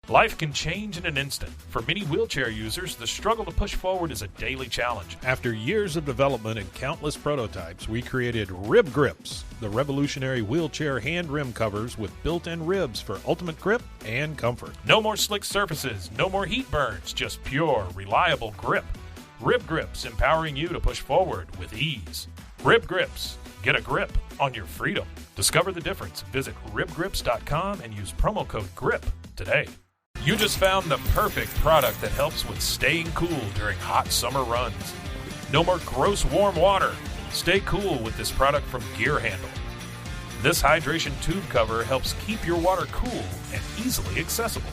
Life can change in an instant. For many wheelchair users, the struggle to push forward is a daily challenge. After years of development and countless prototypes, we created Rib Grips, the revolutionary wheelchair hand rim covers with built-in ribs for ultimate grip and comfort. No more slick surfaces, no more heat burns, just pure, reliable grip. Rib Grips, empowering you to push forward with ease. Rib Grips, get a grip on your freedom. Discover the difference. Visit ribgrips.com and use promo code GRIP today. You just found the perfect product that helps with staying cool during hot summer runs. No more gross warm water. Stay cool with this product from Gear Handle. This hydration tube cover helps keep your water cool and easily accessible.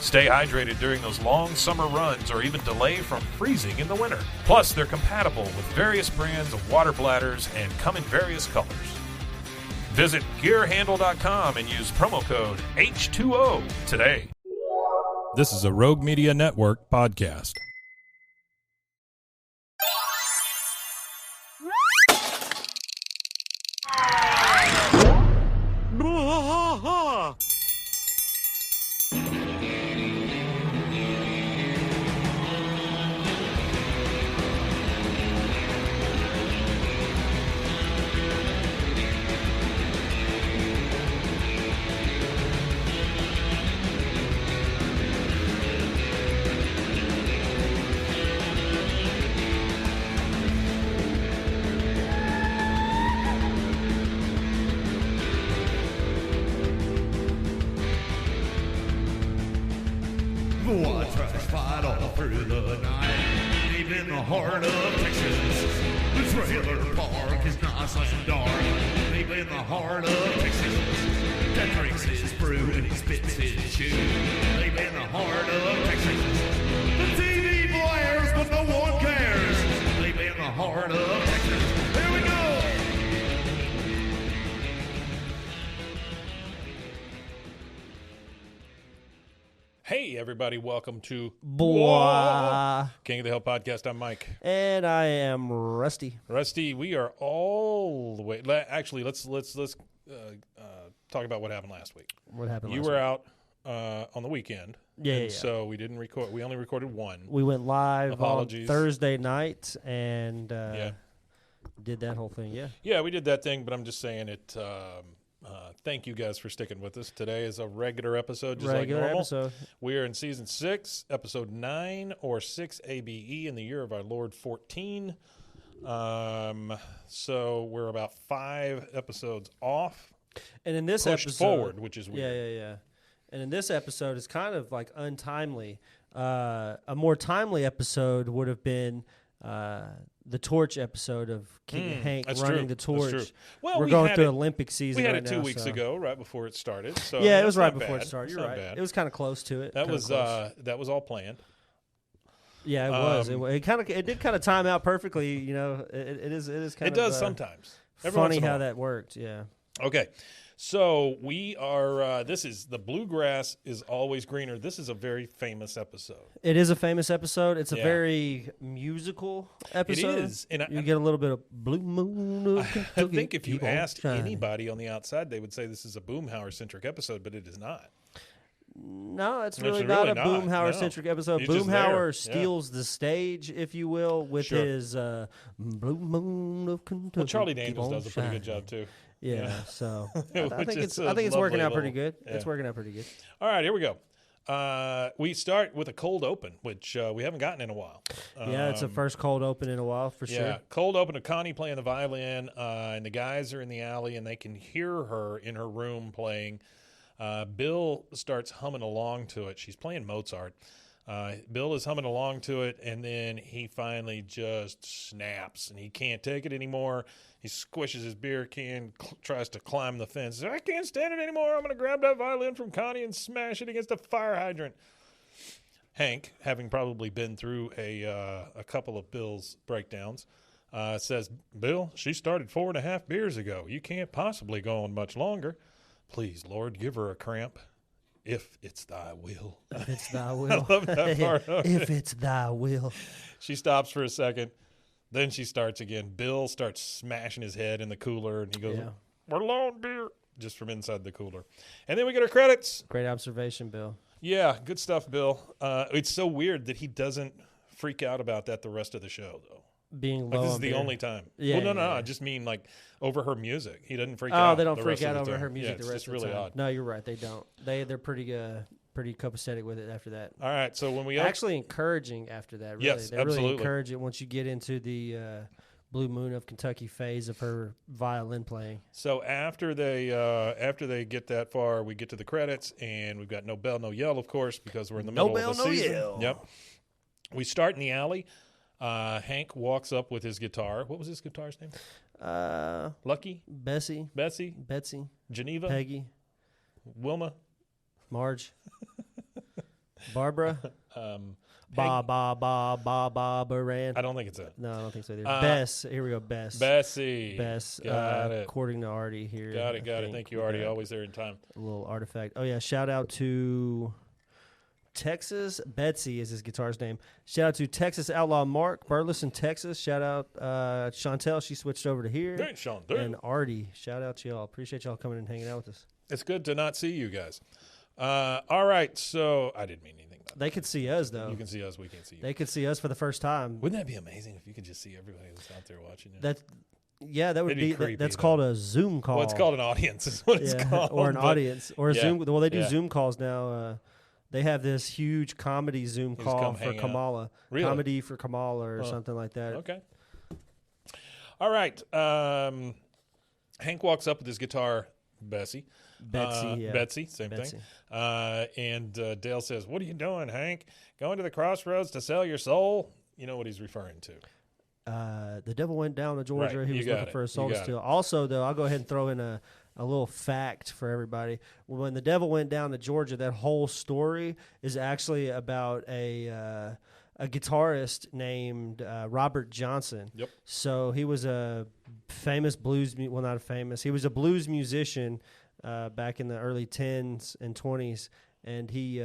Stay hydrated during those long summer runs or even delay from freezing in the winter. Plus, they're compatible with various brands of water bladders and come in various colors. Visit gearhandle.com and use promo code H2O today. This is a Rogue Media Network podcast. Heart of Texas, the trailer park is nice and dark. Deep in the heart of Texas, that drinks his brew and he spits his chew. Deep in the heart of Texas, the TV blares but no one cares. Deep in the heart of Texas, here we go. Hey, everybody, welcome to King of the Hill podcast. I'm Mike. And I am Rusty. Rusty, we are all the way. Actually, let's talk about what happened last week. What happened you last were week? out on the weekend. Yeah. So we didn't record. We only recorded one. We went live Apologies. on Thursday night and did that whole thing, Yeah, we did that thing, but I'm just saying it. Thank you guys for sticking with us. Today is a regular episode, just regular like normal. episode. We are in season 6, episode 9, or 6 ABE in the year of our Lord 14. So we're about 5 episodes off. And in this pushed episode, forward, which is weird. Yeah. And in this episode, it's kind of like untimely. A more timely episode would have been the Torch episode of King Hank running the torch. That's true. Well, we're going through Olympic season. We had right it 2 now, weeks ago, right before it started. So yeah, it was right not before bad. it started. It's You're not right. bad. It was kind of close to it. That was all planned. Yeah, it was. It did kind of time out perfectly. You know, it is kind of. It does sometimes. Funny how that worked. Yeah. Okay. So we are, this is, the Bluegrass is Always Greener. This is a very famous episode. It is a famous episode. It's a very musical episode. It is. And you get a little bit of Blue Moon of Kentucky. I think if you asked shining. anybody on the outside, they would say this is a Boomhauer-centric episode, but it is not. No, it's really not a Boomhauer-centric episode. He's just Boomhauer there. steals the stage, if you will, with his Blue Moon of Kentucky. Well, Charlie Daniels does a pretty good job, too. Yeah, so I think it's lovely working out pretty little- good. yeah. It's working out pretty good. All right, here we go. We start with a cold open, which we haven't gotten in a while. Yeah, it's the first cold open in a while for Yeah, sure. cold open to Connie playing the violin, and the guys are in the alley, and they can hear her in her room playing. Bill starts humming along to it. She's playing Mozart. Bill is humming along to it, and then he finally just snaps, and he can't take it anymore. He squishes his beer can, tries to climb the fence. I can't stand it anymore. I'm going to grab that violin from Connie and smash it against a fire hydrant. Hank, having probably been through a couple of Bill's breakdowns, says, Bill, she started 4.5 beers ago. You can't possibly go on much longer. Please, Lord, give her a cramp. If it's thy will. If it's thy will. I love that part. If it's thy will. She stops for a second. Then she starts again. Bill starts smashing his head in the cooler, and he goes, we're low on beer, just from inside the cooler. And then we get our credits. Great observation, Bill. Yeah, good stuff, Bill. It's so weird that he doesn't freak out about that the rest of the show, though. Being Like, low. this is on the beer. only time. Yeah, Well, no. yeah. I just mean like over her music. He doesn't freak Oh, out. they don't the freak rest out of the over time. her music Yeah, the rest it's of just the really time. odd. No, you're right. They don't. They're pretty copacetic with it after that. All right, so when we Actually encouraging after that. Really. Yes, they really absolutely. encourage it once you get into the Blue Moon of Kentucky phase of her violin playing. So after they get that far, we get to the credits, and we've got no bell, no yell, of course, because we're in the middle of the season. Yell. Yep. We start in the alley. Hank walks up with his guitar. What was his guitar's name? Lucky? Bessie, Betsy? Geneva? Peggy, Wilma? Marge, Barbara, Peg? Baran. I don't think it's it. No, I don't think so either. Bess. Here we go. Bess. Bessie. Bess. Got it. According to Artie here. Got I it. think. Thank you, Artie. Always there in time. A little artifact. Oh, yeah. Shout out to Texas. Betsy is his guitar's name. Shout out to Texas Outlaw Mark, Burleson, Texas. Shout out Chantel. She switched over to here. Hey, Sean. And Artie. Shout out to y'all. Appreciate y'all coming and hanging out with us. It's good to not see you guys. All right. So I didn't mean anything by that. They could see us, though. You can see us. We can't see you. They could see us for the first time. Wouldn't that be amazing if you could just see everybody who's out there watching you? That would It'd be be creepy, that's though. called a Zoom call. Well, it's called an audience is what it's called. Or an but audience. Or a yeah, Zoom. Well, they do yeah. Zoom calls now. They have this huge comedy Zoom Just call come for hang out. Kamala. Really? Comedy for Kamala or something like that. Okay. All right. Hank walks up with his guitar, Betsy, same Betsy. thing. And Dale says, "What are you doing, Hank? Going to the crossroads to sell your soul?" You know what he's referring to. The devil went down to Georgia. Right, He you was got looking it, for a soul you to got steal. Also, though, I'll go ahead and throw in a little fact for everybody. When the devil went down to Georgia, that whole story is actually about a guitarist named Robert Johnson. Yep. So he was a famous blues. Well, not a famous. He was a blues musician back in the early 10s and 20s, and he.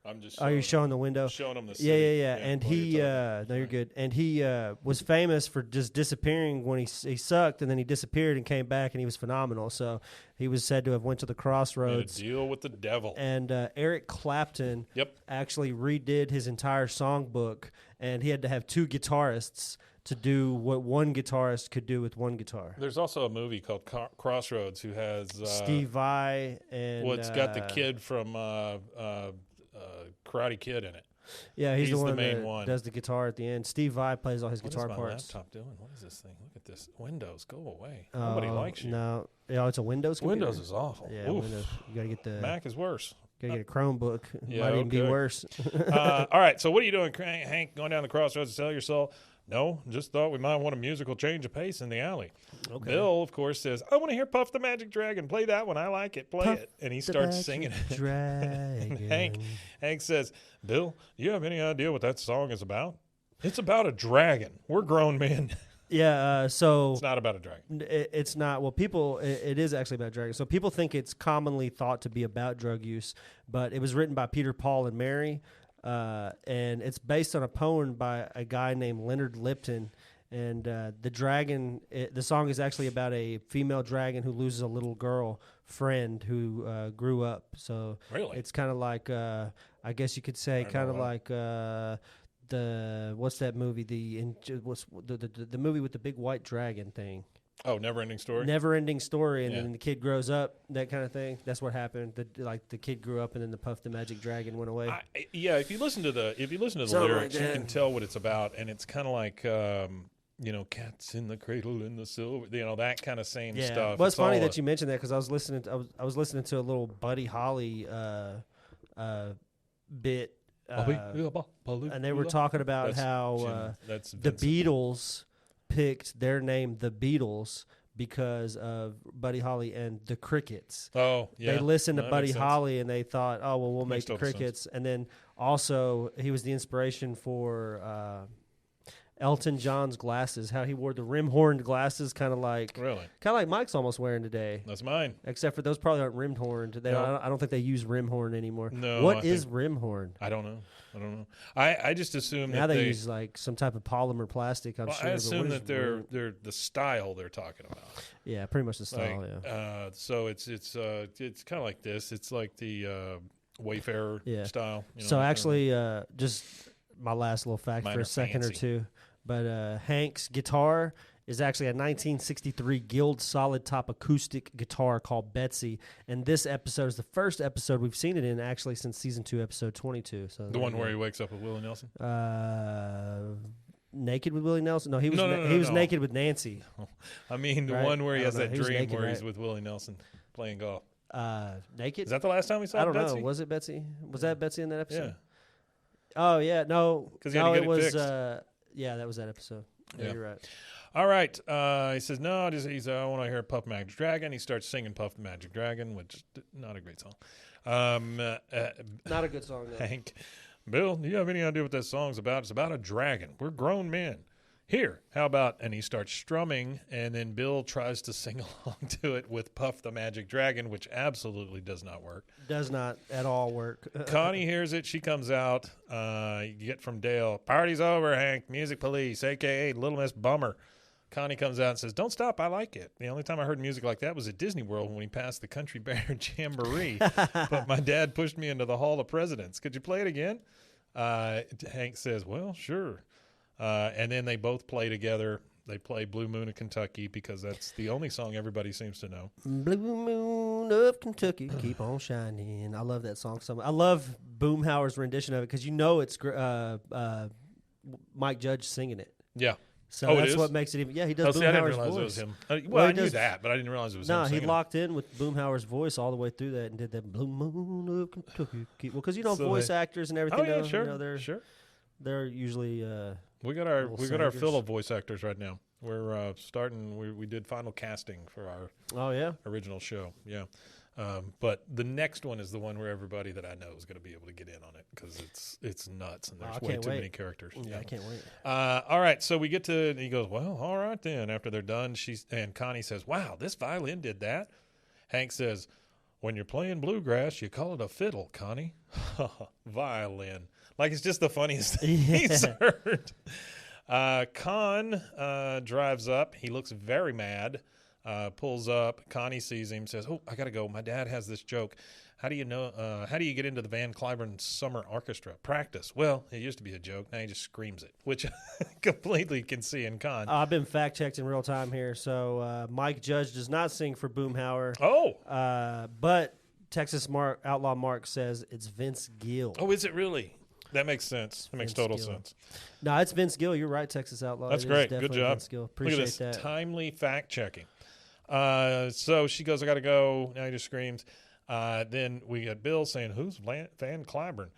I'm just. Oh, you're showing the window. Showing him the Yeah. city. And while he, you're talking. no, you're good. And he was famous for just disappearing when he sucked, and then he disappeared and came back, and he was phenomenal. So he was said to have went to the Made a crossroads. deal with the devil. And Eric Clapton Yep. actually redid his entire songbook, and he had to have two guitarists to do what one guitarist could do with one guitar. There's also a movie called Crossroads who has Steve Vai and well, it's got the kid from Karate Kid in it. Yeah, he's the the one main that one. does the guitar at the end. Steve Vai plays all his What guitar is my parts. laptop doing? What is this thing? Look at this. Windows, go away. Nobody likes you. No, it's a Windows computer. Windows is awful. Yeah, Oof. Windows. You got to get the Mac is worse. Gotta get a Chromebook. Yeah, Might even be okay. worse. All right, so what are you doing, Hank, going down the crossroads to sell your soul? No, just thought we might want a musical change of pace in the alley. Okay. Bill, of course, says, I want to hear Puff the Magic Dragon. Play that one. I like it. Play Puff it. And he the starts Magic singing it. Dragon. Hank says, Bill, do you have any idea what that song is about? It's about a dragon. We're grown men. Yeah, so It's not about a dragon. it's not. Well, people, it is actually about dragons. So people think it's commonly thought to be about drug use, but it was written by Peter, Paul, and Mary, and it's based on a poem by a guy named Leonard Lipton. And the dragon, the song is actually about a female dragon who loses a little girl friend who grew up. So Really? it's kind of like, I guess you could say, kind of like the what's that movie? What's the movie with the big white dragon thing? Oh, Never-Ending Story? Never-ending story, and Yeah. then the kid grows up, that kind of thing. That's what happened. The kid grew up, and then the Puff the Magic Dragon went away. Yeah, if you listen to the Something lyrics, like you that. can tell what it's about, and it's kind of like cats in the cradle in the silver, that kind of same stuff. Well, it's funny that you mentioned that because I was listening. I was listening to a little Buddy Holly bit, and they were talking about how that's the Vincent. Beatles picked their name the Beatles because of Buddy Holly and the Crickets. Oh, yeah. They listened to That Buddy makes sense. Holly and they thought, oh, well, we'll Makes make the total sense. Crickets. And then also he was the inspiration for Elton John's glasses, how he wore the rim-horned glasses, kind of like Mike's almost wearing today. That's mine. Except for those probably aren't rim-horned. I don't think they use rim-horn anymore. No, What I is think- rim-horn? I don't know. I just assume Now that they use like some type of polymer plastic, I'm sure. I but assume what is that they're the style they're talking about. Yeah, pretty much the style, So it's kind of like this. It's like the Wayfarer style. You know, so actually, just my last little fact Mine for are a second fancy. or two. But Hank's guitar is actually a 1963 Guild solid top acoustic guitar called Betsy. And this episode is the first episode we've seen it in actually since season 2, episode 22. So the one where he wakes up with Willie Nelson. Naked with Willie Nelson? No, he was No. naked with Nancy. I mean, the Right. one where he I has don't know. that He was dream naked, where he's right? with Willie Nelson playing golf. Naked? Is that the last time we saw I don't Betsy? know. Was it Betsy? Was that Betsy in that episode? Yeah. Oh yeah, no. 'Cause he had to no, get it it was. fixed. Yeah, that was that episode. Yeah, Yeah. you're right. All right. He says, no, I want to hear Puff Magic Dragon. He starts singing Puff the Magic Dragon, which is not a great song. Not a good song. No. Hank, Bill, do you have any idea what that song's about? It's about a dragon. We're grown men. Here, how about, and he starts strumming, and then Bill tries to sing along to it with Puff the Magic Dragon, which absolutely does not work. Does not at all work. Connie hears it. She comes out. You get from Dale, party's over, Hank, music police, a.k.a. Little Miss Bummer. Connie comes out and says, don't stop, I like it. The only time I heard music like that was at Disney World when he passed the Country Bear Jamboree. But my dad pushed me into the Hall of Presidents. Could you play it again? Hank says, well, sure. And then they both play together. They play Blue Moon of Kentucky because that's the only song everybody seems to know. Blue Moon of Kentucky, keep on shining. I love that song so much. I love Boomhauer's rendition of it because you know it's Mike Judge singing it. Yeah. So Oh, it that's is? what makes it even. Yeah, he does Oh, see, I didn't Boomhauer's realize voice. it was him. Well, Well, he I knew does- that, but I didn't realize it was No, him he singing. locked in with Boomhauer's voice all the way through that and did that Blue Moon of Kentucky. Well, because So voice they- actors and everything. Oh, yeah, know, sure. you know, Sure. they're usually. We got little our singers. fill of voice actors right now. We're starting. We did final casting for our Oh yeah. original show. Yeah, but the next one is the one where everybody that I know is going to be able to get in on it because it's nuts and there's I way can't too wait. many characters. Yeah, I can't wait. All right, so we get to. He goes, well, all right then. After they're done, and Connie says, "Wow, this violin did that." Hank says, "When you're playing bluegrass, you call it a fiddle, Connie." Violin, like it's just the funniest thing he's heard. Con drives up. He looks very mad. Pulls up. Connie sees him. Says, "Oh, I gotta go. My dad has this joke. How do you know? How do you get into the Van Cliburn Summer Orchestra? Practice. Well, it used to be a joke. Now he just screams it, which I completely can see in Con. I've been fact checked in real time here. So Mike Judge does not sing for Boomhauer. Oh, But Texas Outlaw Mark says it's Vince Gill. oh, is it really? That makes sense. That makes Vince total Gill. sense. No, it's Vince Gill. You're right, Texas Outlaw. That's It is great. Good definitely job. Vince Gill. Look Appreciate at this that. timely fact checking. So she goes, I got to go. Now he just screams. Then we got Bill saying, who's Van Cliburn?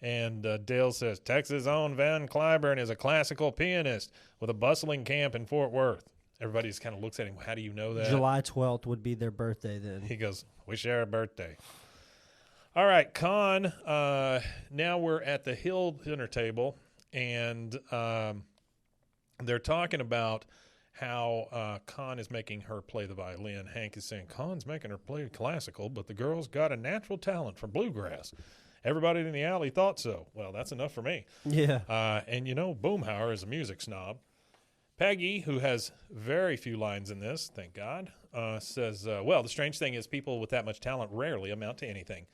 And Dale says, Texas' own Van Cliburn is a classical pianist with a bustling camp in Fort Worth. Everybody just kind of looks at him. How do you know that? July 12th would be their birthday then. He goes, we share a birthday. All right, Con. Now we're at the Hill dinner table, and they're talking about how Con is making her play the violin. Hank is saying, Con's making her play classical, but the girl's got a natural talent for bluegrass. Everybody in the alley thought so. Well, that's enough for me. Yeah. And you know, Boomhauer is a music snob. Peggy, who has very few lines in this, thank God, says, well, the strange thing is people with that much talent rarely amount to anything.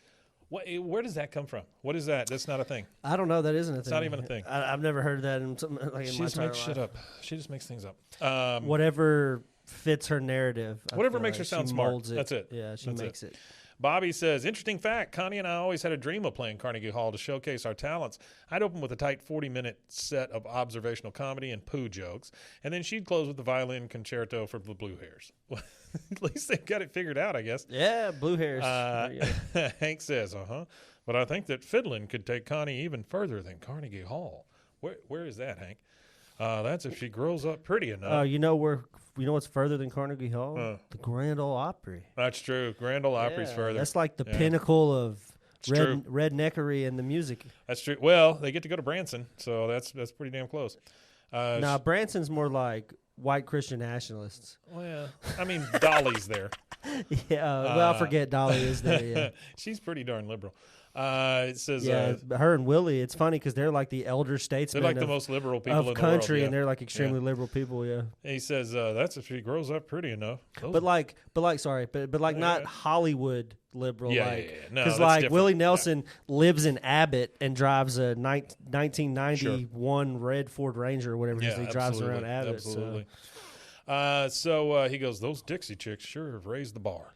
Where does that come from? What is that? That's not a thing. I don't know. That isn't a thing. It's not even a thing. I've never heard that in something like in She my just entire makes life. shit up. She just makes things up. Whatever fits her narrative. I Whatever feel makes her like. sound She smart. molds it. That's it. Yeah, she That's makes it. Bobby says, interesting fact, Connie and I always had a dream of playing Carnegie Hall to showcase our talents. I'd open with a tight 40-minute set of observational comedy and poo jokes, and then she'd close with the violin concerto for the Blue Hairs. At least they've got it figured out, I guess. Yeah, blue hairs. There you go. Hank says, but I think that fiddling could take Connie even further than Carnegie Hall. Where is that, Hank? That's if she grows up pretty enough. You know what's further than Carnegie Hall? The Grand Ole Opry. That's true. Grand Ole Opry's Yeah, further. That's like the pinnacle of true. redneckery in the music. That's true. Well, they get to go to Branson, so that's pretty damn close. Now Branson's more like white Christian nationalists. Well, I mean, Dolly's there. Yeah, well, I forget Dolly is there. Yeah. She's pretty darn liberal. It says, her and Willie. It's funny because they're like the elder statesmen. they're like the most liberal people of in country, the world, and they're like extremely liberal people. Yeah. And he says, "That's if she grows up pretty enough." But like, not Hollywood liberal. Yeah, like, yeah, yeah. No, because that's like different. Willie Nelson lives in Abbott and drives a 1991 red Ford Ranger or whatever it is. He drives around Abbott. Absolutely. He goes, "Those Dixie Chicks sure have raised the bar."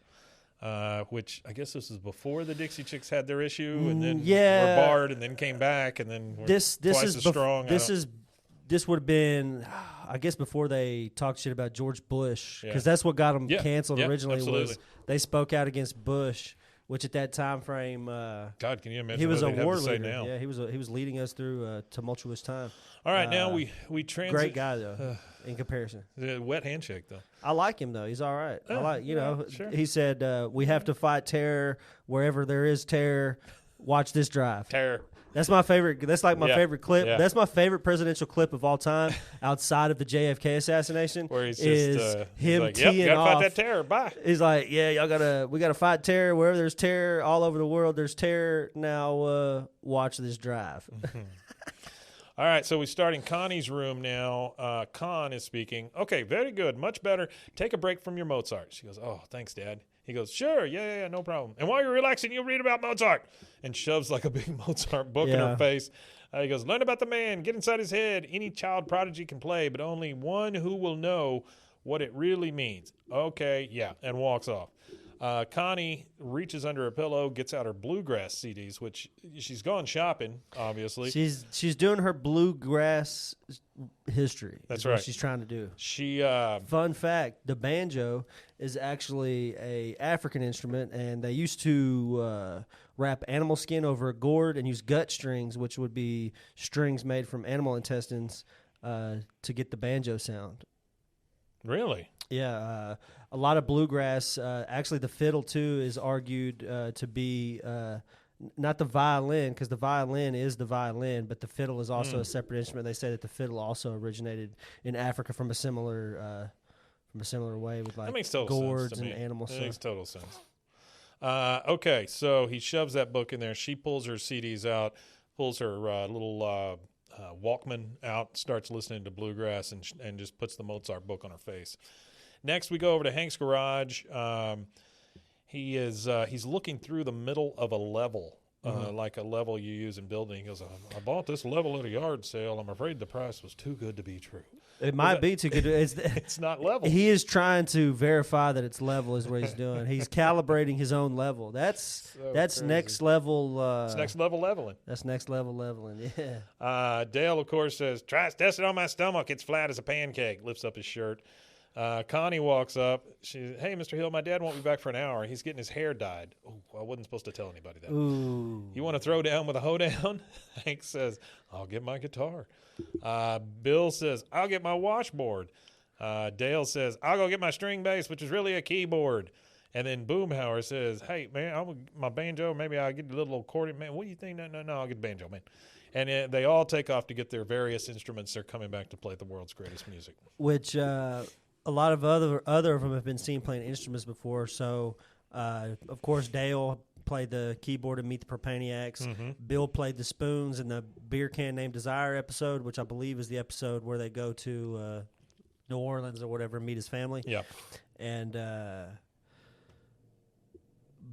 Which I guess this is before the Dixie Chicks had their issue, and then were barred, and then came back, and then were twice as strong. This would have been, I guess, before they talked shit about George Bush, because that's what got them canceled originally. Absolutely. Was they spoke out against Bush, which at that time frame, God, can you imagine? he was a what they'd war have to say leader. now? Yeah, he was leading us through a tumultuous time. All right, now we transit. Great guy though, in comparison. The wet handshake though. I like him though. He's all right. I like sure. He said we have to fight terror wherever there is terror. Watch this drive. Terror. That's my favorite. That's like my favorite clip. Yeah. That's my favorite presidential clip of all time, outside of the JFK assassination. Where he's is just him like, teeing "Yep, gotta off. fight that terror." Bye. He's like, "Yeah, we gotta fight terror wherever there's terror all over the world. There's terror now. Watch this drive." All right, so we start in Connie's room now. Con is speaking. "Okay, very good, much better. Take a break from your Mozart." She goes, "Oh, thanks, Dad." He goes, "Sure, yeah, no problem. And while you're relaxing, you'll read about Mozart." And shoves like a big Mozart book in her face. He goes, "Learn about the man, get inside his head. Any child prodigy can play, but only one who will know what it really means." Okay, yeah, and walks off. Connie reaches under her pillow, gets out her Bluegrass CDs, which she's gone shopping, obviously. She's doing her Bluegrass history. That's what right. she's trying to do. She Fun fact, the banjo is actually a African instrument, and they used to wrap animal skin over a gourd and use gut strings, which would be strings made from animal intestines, to get the banjo sound. Really? Yeah, a lot of bluegrass. Actually, the fiddle too is argued to be not the violin, because the violin is the violin, but the fiddle is also a separate instrument. They say that the fiddle also originated in Africa from a similar way with like gourds and animal stuff. That makes total sense. Okay, so he shoves that book in there. She pulls her CDs out, pulls her little Walkman out, starts listening to Bluegrass, and just puts the Mozart book on her face. Next, we go over to Hank's garage. He's looking through the middle of a level, like a level you use in building. He goes, "I bought this level at a yard sale. I'm afraid the price was too good to be true." It might be too good. It's not level. He is trying to verify that it's level is what he's doing. He's calibrating his own level. That's crazy. next level. It's next level leveling. That's next level leveling. Yeah. Dale, of course, says, "Try testing on my stomach. It's flat as a pancake." Lifts up his shirt. Connie walks up. She, "Hey, Mr. Hill, my dad won't be back for an hour. He's getting his hair dyed." Oh, I wasn't supposed to tell anybody that. Ooh. "You want to throw down with a hoedown?" Hank says, "I'll get my guitar." Bill says, "I'll get my washboard." Dale says, "I'll go get my string bass, which is really a keyboard." And then Boomhauer says, "Hey, man, I'll get my banjo. Maybe I'll get a little accordion. Man, what do you think?" No, I'll get the banjo, man. And they all take off to get their various instruments. They're coming back to play the world's greatest music. Which a lot of other of them have been seen playing instruments before. So, of course, Dale played the keyboard in Meet the Propaniacs. Bill played the spoons in the Beer Can Named Desire episode, which I believe is the episode where they go to New Orleans or whatever and meet his family. Yep. And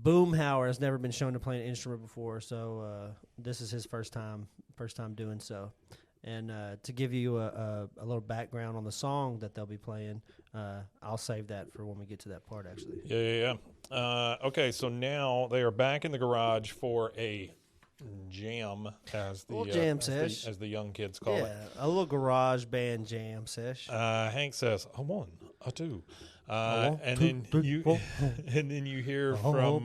Boomhauer has never been shown to play an instrument before, so this is his first time doing so. And to give you a little background on the song that they'll be playing, I'll save that for when we get to that part, actually. Yeah. Okay, so now they are back in the garage for a jam, as the young kids call it. A little garage band jam sesh. Hank says, "A one, a two." And then you hear from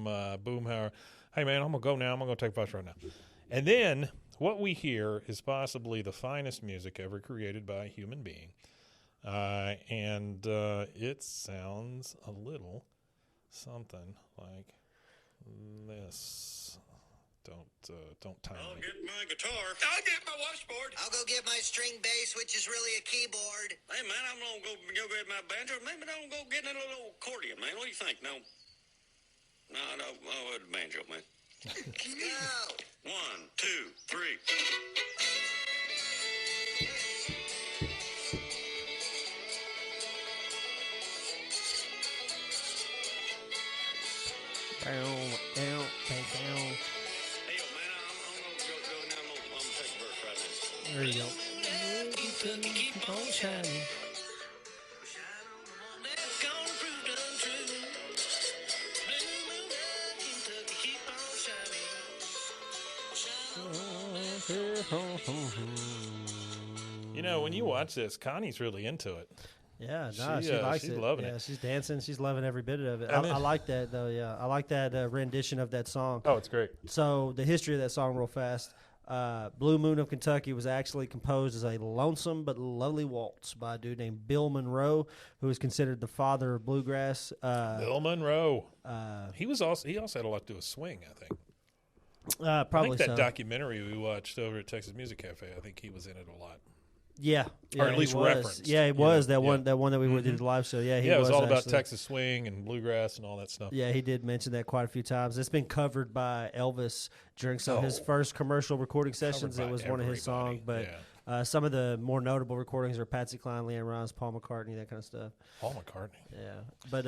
Boomhauer, "Hey man, I'm gonna go now. I'm gonna go take a bus right now." And then what we hear is possibly the finest music ever created by a human being, and it sounds a little something like this. Don't time I'll me. get my guitar. I'll get my washboard. I'll go get my string bass, which is really a keyboard. Hey, man, I'm going to go get my banjo. Maybe I'm going to go get a little accordion, man. What do you think? No. No, the banjo, man. Let's go. 1, 2, 3. Hey, yo, man, I'm gonna go now. I'm gonna take a verse right now. There you go. Keep on shining. Shine on the one that's gonna prove untrue. Blue moon down Kentucky, keep on shining. You know, when you watch this, Connie's really into it. Yeah, no, She, she likes she's it. loving yeah, it. she's dancing. She's loving every bit of it. I mean- I like that, though, yeah. I like that rendition of that song. Oh, it's great. So the history of that song real fast. Blue Moon of Kentucky was actually composed as a lonesome but lovely waltz by a dude named Bill Monroe, who is considered the father of bluegrass. Bill Monroe. He also had a lot to do with swing, I think. Probably I think that so. documentary we watched over at Texas Music Cafe, I think he was in it a lot. Yeah, Or at he least was. referenced, Yeah, he you was know, that yeah. one. That one that we did the live show. Yeah, he Yeah, it was all about actually. Texas swing and bluegrass and all that stuff. Yeah, he did mention that quite a few times. It's been covered by Elvis during some of his first commercial recording sessions. by It was one of his everybody, songs, but yeah. some of the more notable recordings are Patsy Cline, Leanne Rimes, Paul McCartney, that kind of stuff. Paul McCartney. Yeah, but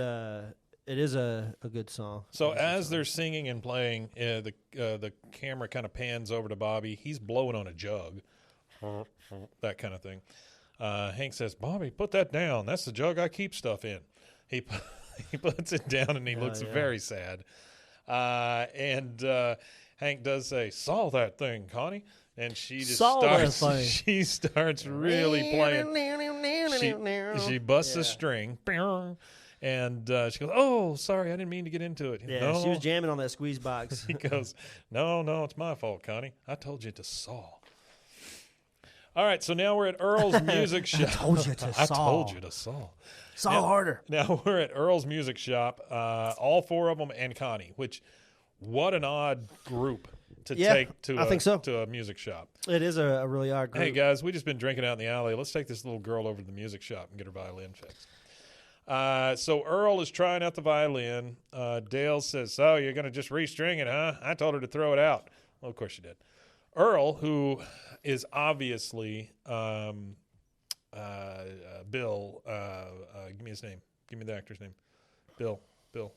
it is a good song. So as they're singing and playing, the camera kind of pans over to Bobby. He's blowing on a jug, that kind of thing. Hank says, "Bobby, put that down. That's the jug I keep stuff in." He puts it down and he looks very sad. And Hank does say, "Saw that thing, Connie," and she just She starts really playing. She busts a string. And she goes, "Oh, sorry, I didn't mean to get into it." Yeah, No. she was jamming on that squeeze box. He goes, No, it's my fault, Connie. I told you to saw." All right, so now we're at Earl's Music Shop. told you to I saw. told you to saw. Saw harder. Now we're at Earl's Music Shop, all four of them and Connie, which, what an odd group to take to I think so. to a music shop. It is a really odd group. Hey, guys, we just been drinking out in the alley. Let's take this little girl over to the music shop and get her violin fixed. So Earl is trying out the violin. Dale says, "So you're going to just restring it, huh? I told her to throw it out." Well, of course she did. Earl, who is obviously Bill, give me his name. Give me the actor's name. Bill. The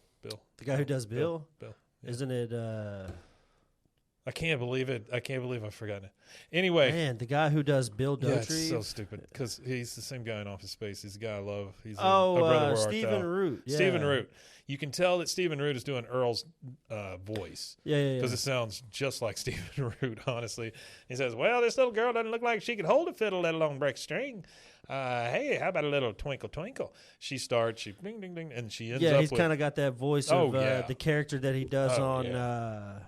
guy who does Bill? Bill. Isn't it? I can't believe it. I can't believe I've forgotten it. Anyway. Man, the guy who does Bill Yeah, Dotrieve. it's so stupid because he's the same guy in Office Space. He's the guy I love. He's a Brother Where Art Stephen Thou. Root. Yeah. Stephen Root. You can tell that Stephen Root is doing Earl's voice. Yeah. Because it sounds just like Stephen Root, honestly. He says, "Well, this little girl doesn't look like she could hold a fiddle, let alone break a string. Hey, how about a little twinkle, twinkle?" She starts, she ding, ding, ding, and she ends up he's with... kind of got that voice of the character that he does on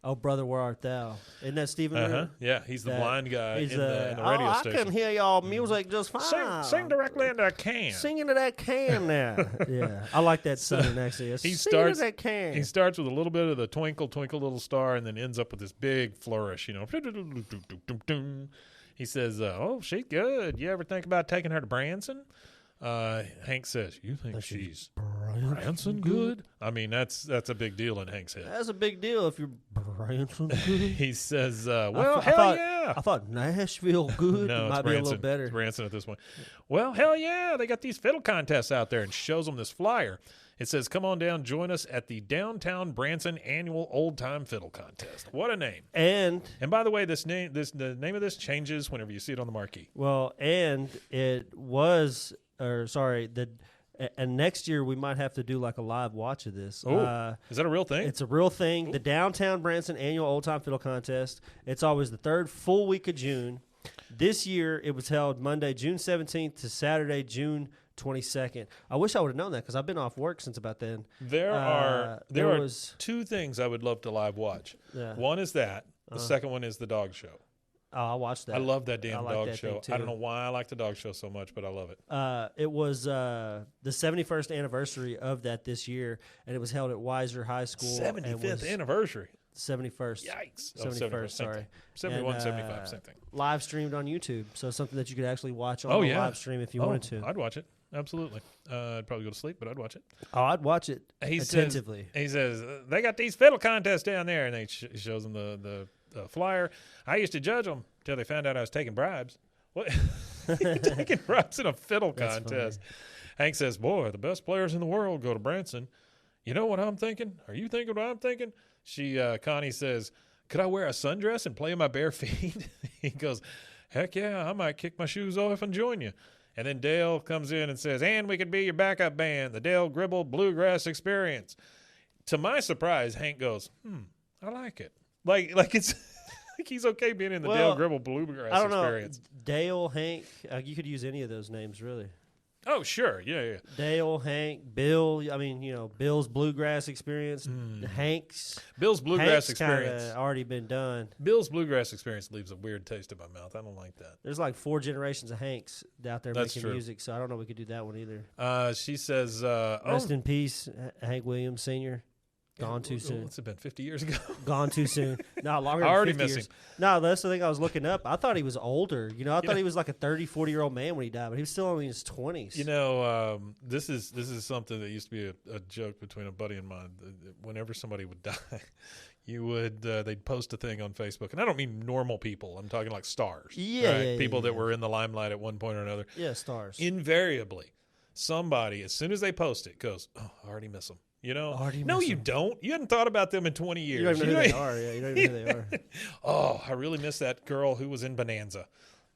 Oh Brother Where Art Thou. Isn't that Stephen Root? Yeah, he's the blind guy in He's the radio station. I can hear y'all music just fine. Sing directly into a can. Sing into that can now. Yeah, I like that southern accent. He Sing starts. into that can. He starts with a little bit of the twinkle, twinkle, little star, and then ends up with this big flourish. He says, "Oh, she's good. You ever think about taking her to Branson?" Hank says, "You think she's Branson good?" I mean, that's a big deal in Hank's head. That's a big deal if you're Branson good. He says, "Well, hell yeah." I thought Nashville good No, might it's be a Branson. little better. It's Branson at this point. "Well, hell yeah. They got these fiddle contests out there," and shows them this flyer. It says, "Come on down, join us at the Downtown Branson Annual Old Time Fiddle Contest." What a name. And by the way, the name of this changes whenever you see it on the marquee. well, and it was and next year we might have to do like a live watch of this. Oh, is that a real thing? It's a real thing. The Downtown Branson Annual Old Time Fiddle Contest. It's always the third full week of June. This year it was held Monday, June 17th to Saturday, June 22nd. I wish I would have known that because I've been off work since about then. There are was two things I would love to live watch. Yeah. One is that. The second one is the dog show. Oh, I watched that. I love that damn like dog that show. thing, too. I don't know why I like the dog show so much, but I love it. It was the 71st anniversary of that this year, and it was held at Weiser High School. 75th anniversary. 71st. Yikes. 71st, same sorry. thing. 71, And, 75, same thing. Live streamed on YouTube, so something that you could actually watch on Oh, the yeah. live stream if you wanted to. I'd watch it. absolutely. I'd probably go to sleep, but I'd watch it. Oh, I'd watch it He attentively. Says they got these fiddle contests down there, and he shows them the flyer. I used to judge them until they found out I was taking bribes. What? You're taking bribes in a fiddle contest. Hank says, boy, the best players in the world go to Branson. You know what I'm thinking? Are you thinking what I'm thinking? Connie says, could I wear a sundress and play in my bare feet? He goes, heck yeah, I might kick my shoes off and join you. And then Dale comes in and says, and we could be your backup band, the Dale Gribble Bluegrass Experience. To my surprise, Hank goes, I like it. Like it's like he's okay being in the Dale Gribble Bluegrass I don't Experience. know. Dale, Hank, you could use any of those names, really. Oh, sure. Yeah. Dale, Hank, Bill. I mean, Bill's Bluegrass Experience. Hank's. Bill's Bluegrass Hank's Experience. already been done. Bill's Bluegrass Experience leaves a weird taste in my mouth. I don't like that. There's like 4 generations of Hanks out there That's making true. music, so I don't know if we could do that one either. She says, Rest in peace, Hank Williams Sr. Gone too soon. What's it been, 50 years ago? Gone too soon. No, longer I than already 50 miss years. him. No, that's the thing I was looking up. I thought he was older. I thought he was like a 30, 40-year-old man when he died, but he was still only in his 20s. This is something that used to be a joke between a buddy and mine. Whenever somebody would die, they'd post a thing on Facebook, and I don't mean normal people. I'm talking like stars. People that were in the limelight at one point or another. Yeah, stars. Invariably, somebody, as soon as they post it, goes, "Oh, I already miss them." No, you don't. You hadn't thought about them in 20 years. You don't even know who they are. Yeah, you don't even know who they are. Oh, I really miss that girl who was in Bonanza.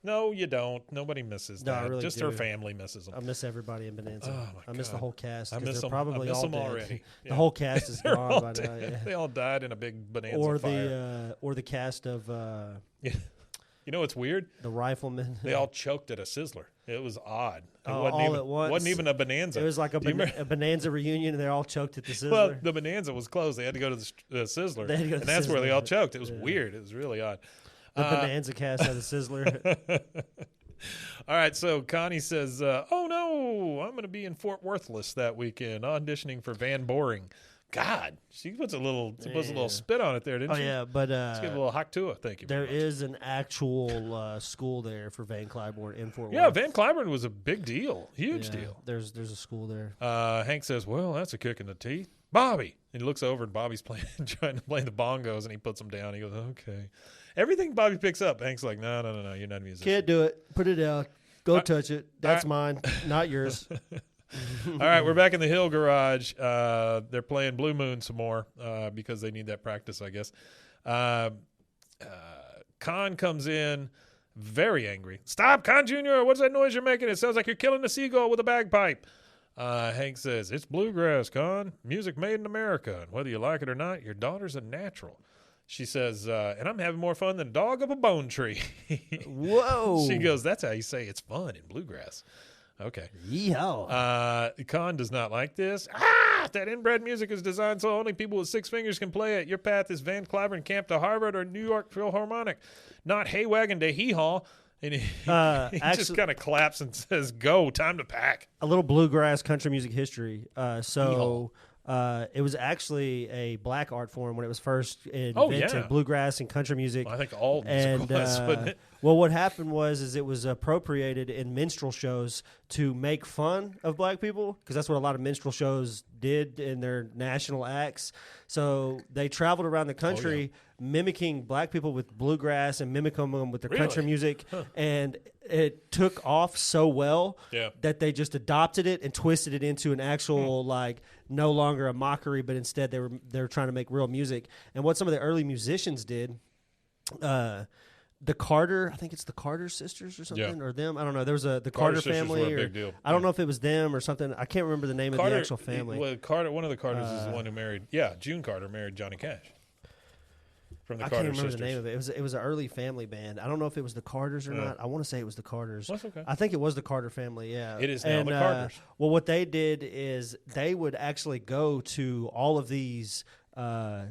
No, you don't. Nobody misses No, I that. really Just do. her family misses them. I miss everybody in Bonanza. Oh, my I miss the God. whole cast. I 'cause miss they're them. probably I miss all them dead. already. The Yeah. whole cast is They're gone all by now. dead. Yeah. They all died in a big Bonanza Or fire. the cast of Yeah. You know what's weird? the Riflemen. They all choked at a Sizzler. It was odd. It Oh, wasn't all even, at once? Wasn't even a Bonanza. It was like a Do you remember- Bonanza reunion, and they're all choked at the Sizzler. Well, the Bonanza was closed. They had to go to the Sizzler. They had to go to and the that's where they all Sizzler. choked. It was Yeah. weird. It was really odd. The Bonanza cast of the Sizzler. All right, so Connie says, oh, no, I'm going to be in Fort Worthless that weekend auditioning for Van Boring. God, she puts a little spit on it there, didn't Oh she? yeah, but Let's give a little hawk to it. Thank you. there very much. is an actual school there for Van Cliburn in Fort Yeah, Worth. Van Cliburn was a big deal. Huge Yeah, deal. There's a school there. Hank says, well, that's a kick in the teeth. Bobby. And he looks over and Bobby's trying to play the bongos, and he puts them down. He goes, okay. Everything Bobby picks up, Hank's like, no, you're not a musician. Can't do it. Put it down. Go touch it. That's all mine, not yours. All right, we're back in the Hill Garage. They're playing Blue Moon some more because they need that practice, I guess. Con comes in very angry. Stop, Con Jr., what's that noise you're making? It sounds like you're killing a seagull with a bagpipe. Hank says, it's bluegrass, Con. Music made in America. And whether you like it or not, your daughter's a natural. She says, and I'm having more fun than a dog up a bone tree. Whoa. She goes, that's how you say it's fun in bluegrass. Okay. Yeehaw. Con does not like this. That inbred music is designed so only people with 6 fingers can play it. Your path is Van Cliburn Camp to Harvard or New York Philharmonic, not Haywagon to Hee-Haw. And he just actually- kind of claps and says, go, time to pack. A little bluegrass country music history. It was actually a black art form when it was first invented. yeah. Bluegrass and country music. I think all And music was, wasn't it? well, what happened was it was appropriated in minstrel shows to make fun of black people, because that's what a lot of minstrel shows did in their national acts. So they traveled around the country mimicking black people with bluegrass and mimicking them with their country Really? music, and it took off so well that they just adopted it and twisted it into an actual no longer a mockery, but instead they were trying to make real music. And what some of the early musicians did, the Carter, I think it's the Carter sisters or something, or them. I don't know. There was the Carter sisters family. were a Or, big deal. I don't know if it was them or something. I can't remember the name of the actual family. Well, one of the Carters is the one who married, June Carter married Johnny Cash. From the I Carter can't remember sisters. the name of it. It was an early family band. I don't know if it was the Carters or not. I want to say it was the Carters. That's okay. I think it was the Carter family. Yeah, It is now the Carters. Well, what they did is they would actually go to all of these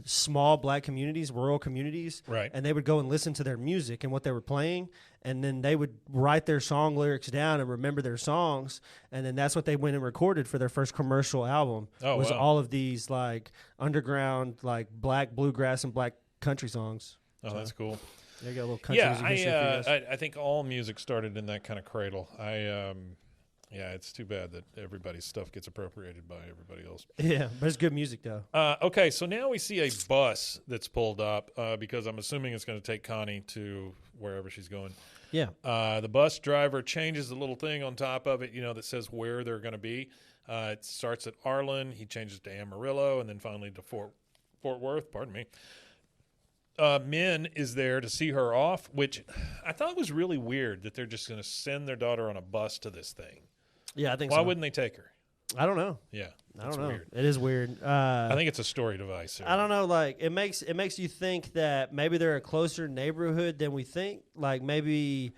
small black communities, rural communities, Right. and they would go and listen to their music and what they were playing, and then they would write their song lyrics down and remember their songs, and then that's what they went and recorded for their first commercial album. Oh, was wow. all of these underground black bluegrass and black country songs. Oh, that's cool. There you go, a little country music history for you guys. I think all music started in that kind of cradle. Yeah, it's too bad that everybody's stuff gets appropriated by everybody else. Yeah, but it's good music though. Okay, so now we see a bus that's pulled up because I'm assuming it's going to take Connie to wherever she's going. Yeah. The bus driver changes the little thing on top of it, that says where they're going to be. It starts at Arlen. He changes to Amarillo, and then finally to Fort Worth. Pardon me. Min is there to see her off, which I thought was really weird that they're just going to send their daughter on a bus to this thing. Yeah, I think Why so. wouldn't they take her? I don't know. Yeah, I don't know. Weird. It is weird. I think it's a story device. I don't know. Like it makes you think that maybe they're a closer neighborhood than we think. Like maybe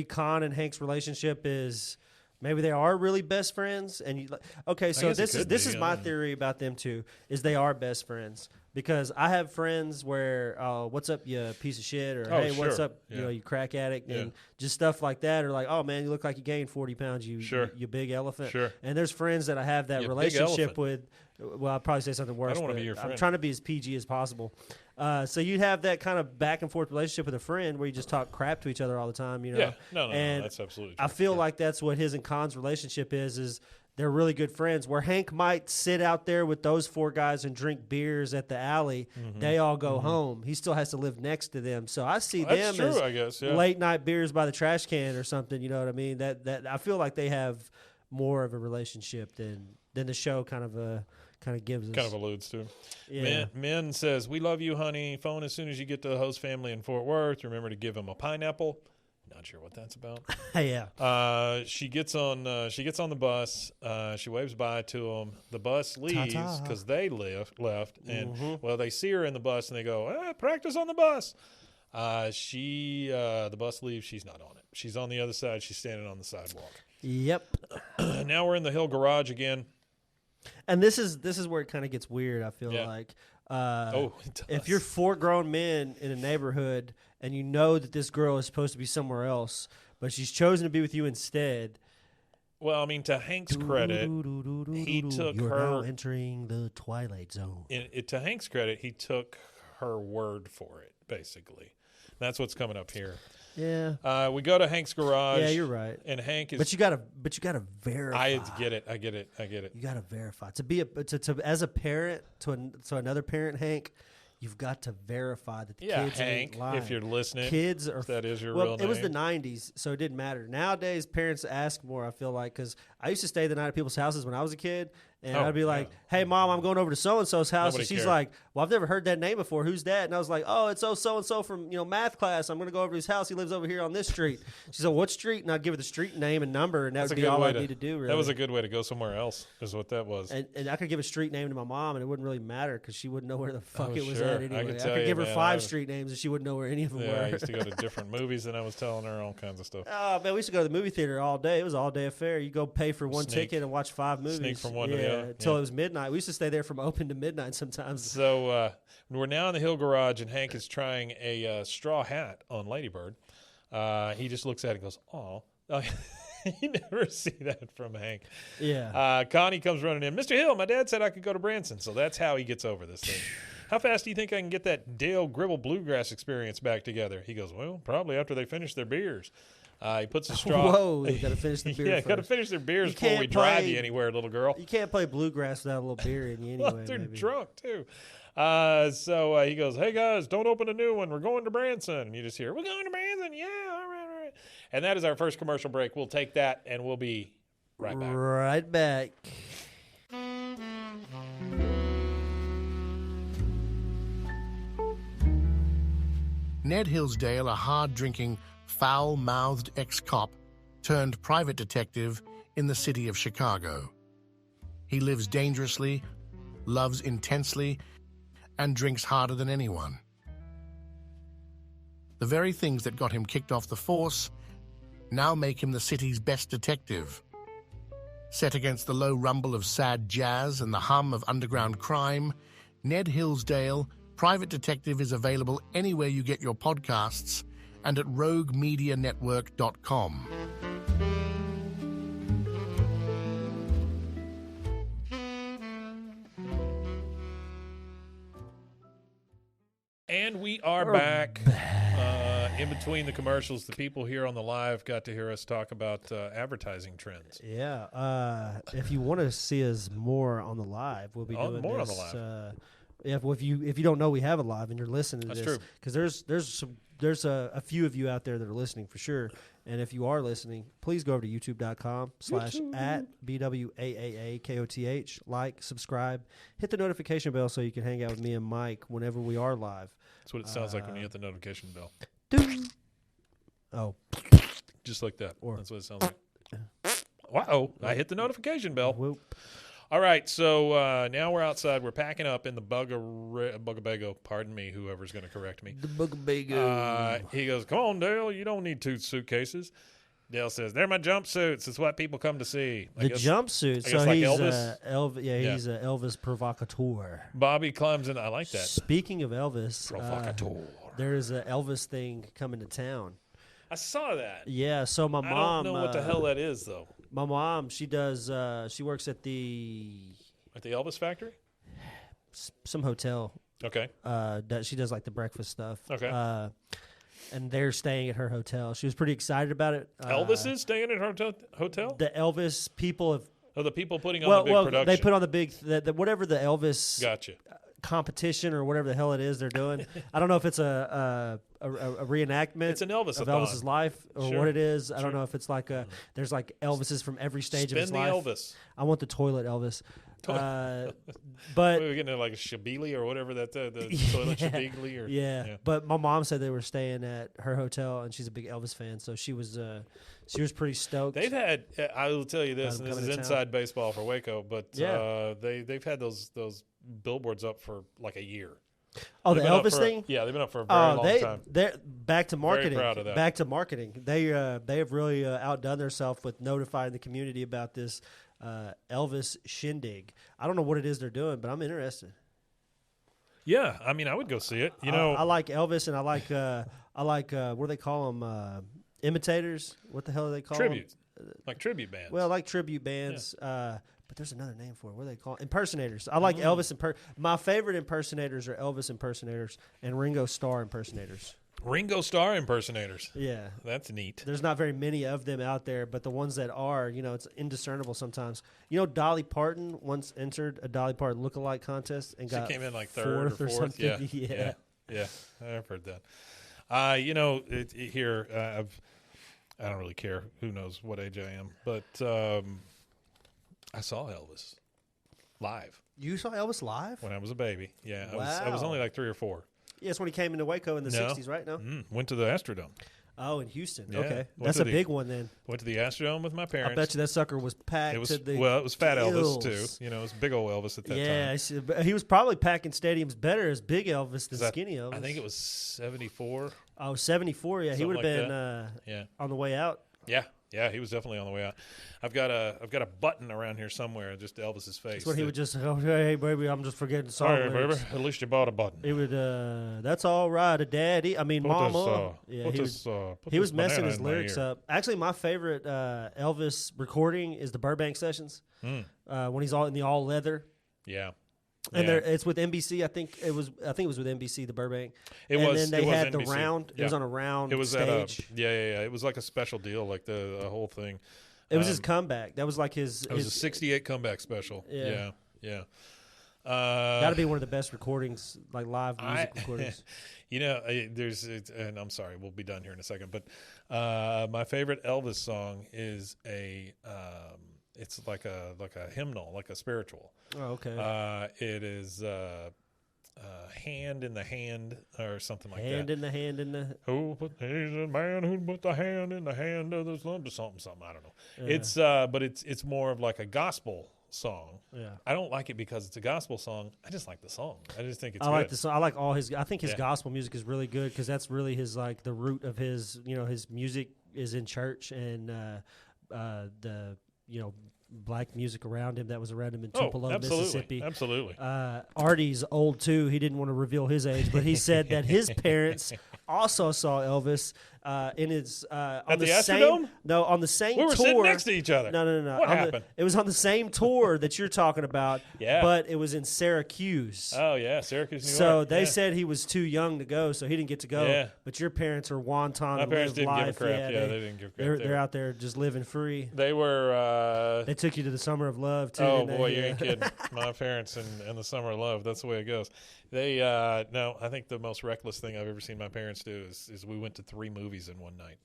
Con and Hank's relationship is maybe they are really best friends. And okay, so guess it this could is be, my theory about them too. Is they are best friends. Because I have friends where, what's up, you piece of shit, or hey, what's sure. up, Yeah. you crack addict, Yeah. and just stuff like that, or like, oh man, you look like you gained 40 pounds, you big elephant. Sure. And there's friends that I have that You big relationship elephant. with. Well, I'll probably say something worse. I don't wanna but be your friend. I'm trying to be as PG as possible. So you have that kind of back and forth relationship with a friend where you just talk crap to each other all the time, Yeah, no, And that's absolutely I true. feel like that's what his and Con's relationship is they're really good friends. Where Hank might sit out there with those four guys and drink beers at the alley, they all go home. He still has to live next to them. So I see That's them true, as I guess, yeah. late night beers by the trash can or something. You know what I mean? That I feel like they have more of a relationship than the show kind of gives us. Kind of alludes to. Yeah. Min says, "We love you, honey. Phone as soon as you get to the host family in Fort Worth. Remember to give him a pineapple." Not sure what that's about. Yeah. She gets on the bus. She waves bye to him. The bus leaves Ta-ta. because they left, and they see her in the bus and they go, "Practice on the bus." The bus leaves. She's not on it. She's on the other side. She's standing on the sidewalk. Yep. Now we're in the Hill garage again. And this is where it kind of gets weird. I feel Yeah. like. It does. If you're four grown men in a neighborhood and you know that this girl is supposed to be somewhere else, but she's chosen to be with you instead. Well, I mean, to Hank's credit, he took You're now her. entering the twilight zone. To Hank's credit, he took her word for it. Basically, that's what's coming up here. Yeah. We go to Hank's garage. Yeah, you're right. And Hank is. But you gotta verify. I get it. You gotta verify as a parent to another parent, Hank. You've got to verify that the kids ain't Hank, lying. if you're listening, kids are. if that is your well, real it was the name. '90s, so it didn't matter. Nowadays, parents ask more. I feel like because I used to stay the night at people's houses when I was a kid, and I'd be like, "Hey, mom, I'm going over to so and so's house," Nobody and she's cared. like, "Well, I've never heard that name before. Who's that?" And I was like, "Oh, it's so and so from math class. I'm going to go over to his house. He lives over here on this street." She said, "What street?" And I'd give her the street name and number, and that That's would a be good all way I to- need to do. Really. That was a good way to go somewhere else. Is what that was. And I could give a street name to my mom, and it wouldn't really matter because she wouldn't know where the fuck it was sure. at I anyway. could I tell could you, give her man, 5 street names, and she wouldn't know where any of them Yeah, were. I used to go to different movies, and I was telling her all kinds of stuff. Oh man, we used to go to the movie theater all day. It was an all day affair. You go pay for one Sneak. ticket and watch 5 movies. Sneak from one to the other. until Yeah. it was midnight. We used to stay there from open to midnight sometimes. So we're now in the Hill garage, and Hank is trying a straw hat on Ladybird. He just looks at it and goes, "Aw." You never see that from Hank. Yeah. Connie comes running in. "Mr. Hill, my dad said I could go to Branson." So that's how he gets over this thing. "How fast do you think I can get that Dale Gribble Bluegrass experience back together?" He goes, "Well, probably after they finish their beers." He puts a straw. Whoa, you got to finish the beer. Yeah, got to first. finish their beers You before we can't drive play- you anywhere, little girl. You can't play bluegrass without a little beer in you anyway. Well, they're maybe. drunk too. So he goes, "Hey guys, don't open a new one. We're going to Branson." And you just hear, "We're going to Branson." Yeah, all right. And that is our first commercial break. We'll take that, and we'll be right back. Right back. Ned Hillsdale, a hard-drinking, foul-mouthed ex-cop turned private detective in the city of Chicago. He lives dangerously, loves intensely, and drinks harder than anyone. The very things that got him kicked off the force now make him the city's best detective. Set against the low rumble of sad jazz and the hum of underground crime, Ned Hillsdale, Private Detective, is available anywhere you get your podcasts and at roguemedianetwork.com. And we are back. in between the commercials, the people here on the live got to hear us talk about advertising trends. Yeah. If you want to see us more on the live, we'll be doing more this. on the live. If you don't know we have a live and you're listening to That's this, true. because there's a few of you out there that are listening for sure. And if you are listening, please go over to youtube.com/@BWAAAKOTH. Like, subscribe, hit the notification bell so you can hang out with me and Mike whenever we are live. That's what it sounds like when you hit the notification bell. Ding. Oh, Just like that. Or- That's what it sounds like. Wow, I hit the notification bell. whoop. All right, so now we're outside. We're packing up in the Bugabago. Pardon me, whoever's going to correct me. The Bugabago. He goes, come on, Dale, you don't need 2 suitcases. Dale says, they're my jumpsuits. It's what people come to see. The jumpsuit. I So guess like he's Elvis? he's an Elvis provocateur. Bobby climbs in. I like that. Speaking of Elvis, Provocateur. there is an Elvis thing coming to town. I saw that. Yeah, so my I mom. don't know what the hell that is, though. My mom, she does. She works at At the Elvis factory? some hotel. Okay. She does like the breakfast stuff. Okay. And they're staying at her hotel. She was pretty excited about it. Elvis is staying at her hotel? The Elvis people have. Oh, the people putting on the big production. They put on the big whatever the Elvis Gotcha. competition or whatever the hell it is they're doing. I don't know if it's a reenactment. It's an Elvis-a-thon. of Elvis's life or Sure. what it is. I Sure. don't know if it's like there's like Elvises from every stage Spin of his the life. Elvis. I want the toilet Elvis. We're But getting like a Shabili or whatever the toilet Shabili or yeah. But my mom said they were staying at her hotel, and she's a big Elvis fan, so she was pretty stoked. They've had. I will tell you this, About and this coming is to inside baseball for Waco, but Yeah. they've had those billboards up for like a year. Oh, the They've been up Elvis for- thing. Yeah, they've been up for a very long time. They're back to marketing. proud of that. Back to marketing. They have really outdone themselves with notifying the community about this Elvis shindig. I don't know what it is they're doing, but I'm interested. Yeah, I mean, I would go see it. You know, I like Elvis, and I like what do they call them? Imitators. What the hell do they call tribute, them? like tribute bands. Well, I like tribute bands. But there's another name for it. What do they call it? Impersonators. I like Elvis my favorite impersonators are Elvis impersonators and Ringo Starr impersonators. Ringo Starr impersonators. Yeah. That's neat. There's not very many of them out there, but the ones that are, it's indiscernible sometimes. Dolly Parton once entered a Dolly Parton lookalike contest and She got came in like third or fourth. something. Yeah, I've heard that. Here, I don't really care. Who knows what age I am, but I saw Elvis live You saw Elvis live? when I was a baby. Yeah, I was Wow. only like 3 or 4. Yes, when he came into Waco in the No. 60s, right? No? Went to the Astrodome. Oh, in Houston. Yeah. Okay. Went That's to a the- big one then. Went to the Astrodome with my parents. I bet you that sucker was packed It was to the it was Fat Elvis gills. too. It was big old Elvis at that Yeah, time. but he was probably packing stadiums better as big Elvis than That- skinny Elvis. I think it was 74. Oh, 74, yeah. He Something would have like been Yeah. on the way out. Yeah, he was definitely on the way out. I've got a button around here somewhere, just Elvis's face. That's when he would just go, hey, baby, I'm just forgetting song Sorry, baby. lyrics. At least you bought a button. He would, that's all right, Daddy. I mean, Put Mama. this, Yeah, put he this, put he was this messing banana his in my lyrics ear. up. Actually, my favorite Elvis recording is the Burbank sessions when he's all in the all leather. Yeah. And Yeah. it's with NBC. I think it was with NBC, the Burbank. It and was. then they it was had the NBC. round. It Yeah. was on a round It was stage. at yeah. It was like a special deal, like the whole thing. It was his comeback. That was like his. It was a '68 comeback special. Yeah. Yeah. Got to be one of the best recordings, like live music recordings. And I'm sorry, we'll be done here in a second. But my favorite Elvis song is it's like a hymnal, like a spiritual. Oh, okay. It is Hand in the Hand or something like Hand that. in the hand in the. He's a man who put the hand in the hand of the something. I don't know. Yeah. It's more of like a gospel song. Yeah. I don't like it because it's a gospel song. I just like the song. I just think it's I like good. the song. I like all his. I think his Yeah. gospel music is really good because that's really his like the root of his. His music is in church and the black music around him that was around him in Tupelo, Mississippi. Absolutely. Artie's old too. He didn't want to reveal his age, but he said that his parents also saw Elvis in his on At the same Astrodome? on the same We were tour. sitting next to each other. No. What On happened? it was on the same tour that you're talking about. Yeah. But it was in Syracuse. Oh yeah, Syracuse, New So York. they Yeah. said he was too young to go, so he didn't get to go. Yeah. But your parents are wonton. My and parents live didn't give a life. crap. Yeah, they, they didn't give a crap. They're out there just living free. They were. They took you to the Summer of Love too. Oh didn't boy, they? you ain't kidding. My parents and the Summer of Love. That's the way it goes. They no. I think the most reckless thing I've ever seen my parents do is we went to 3 movies in one night.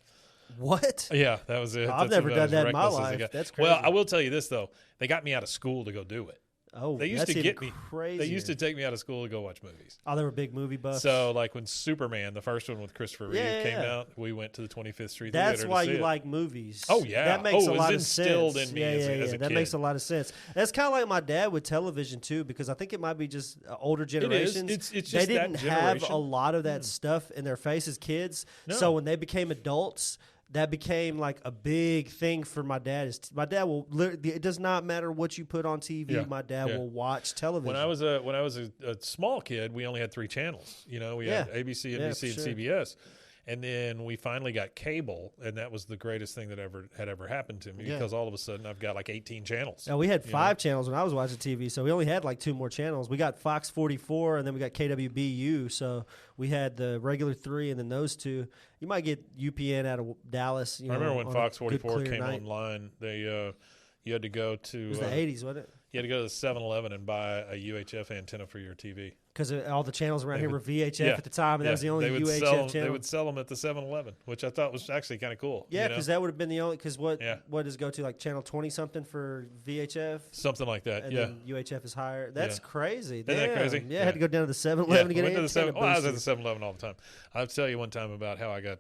What? Yeah, that was it. I've That's never about done as that in my reckless as it life. got. That's Well, crazy. I will tell you this though. They got me out of school to go do it. Oh, They used that's to even get me. crazy. They used to take me out of school to go watch movies. Oh, they were big movie buffs. So, like when Superman, the first one with Christopher Reeve, Yeah, came yeah. out, we went to the 25th Street That's Theater why to see you it. like movies. Oh, yeah. that makes Oh, a it lot was of instilled sense. in me yeah, as a- yeah, as a that kid. makes a lot of sense. That's kind of like my dad with television too, because I think it might be just older generations. It's they just that didn't have generation. a lot of that stuff in their face as kids. No. So when they became adults, that became like a big thing for my dad. My dad will. It does not matter what you put on TV. Yeah, My dad yeah. will watch television. When I was a small kid, we only had 3 channels. You know, we had Yeah. ABC, Yeah, NBC, for and CBS. And then we finally got cable, and that was the greatest thing that had ever happened to me Yeah. because all of a sudden I've got like 18 channels. We had you 5 channels when I was watching TV, so we only had like 2 more channels. We got Fox 44, and then we got KWBU. So we had the regular 3, and then those 2. You might get UPN out of Dallas. I remember when on a Fox good, 44 clear came night. online. They you had to go to It was the 80s, wasn't it? you had to go to the 7-Eleven and buy a UHF antenna for your TV. Because all the channels around They here would- were VHF Yeah, at the time, and that yeah. was the only They would UHF sell, channel. They would sell them at the 7-Eleven, which I thought was actually kind of cool. Yeah, you know? because that would have been the only. Because what Yeah. does it go to, like channel 20 something for VHF, something like that. and Yeah. then UHF is higher. That's Yeah. crazy. Isn't that Damn. crazy? Yeah, I Yeah. had to go down to the 7-Eleven to get went an to the antenna 7 I was at booster. the 7-Eleven all the time. I'll tell you one time about how I got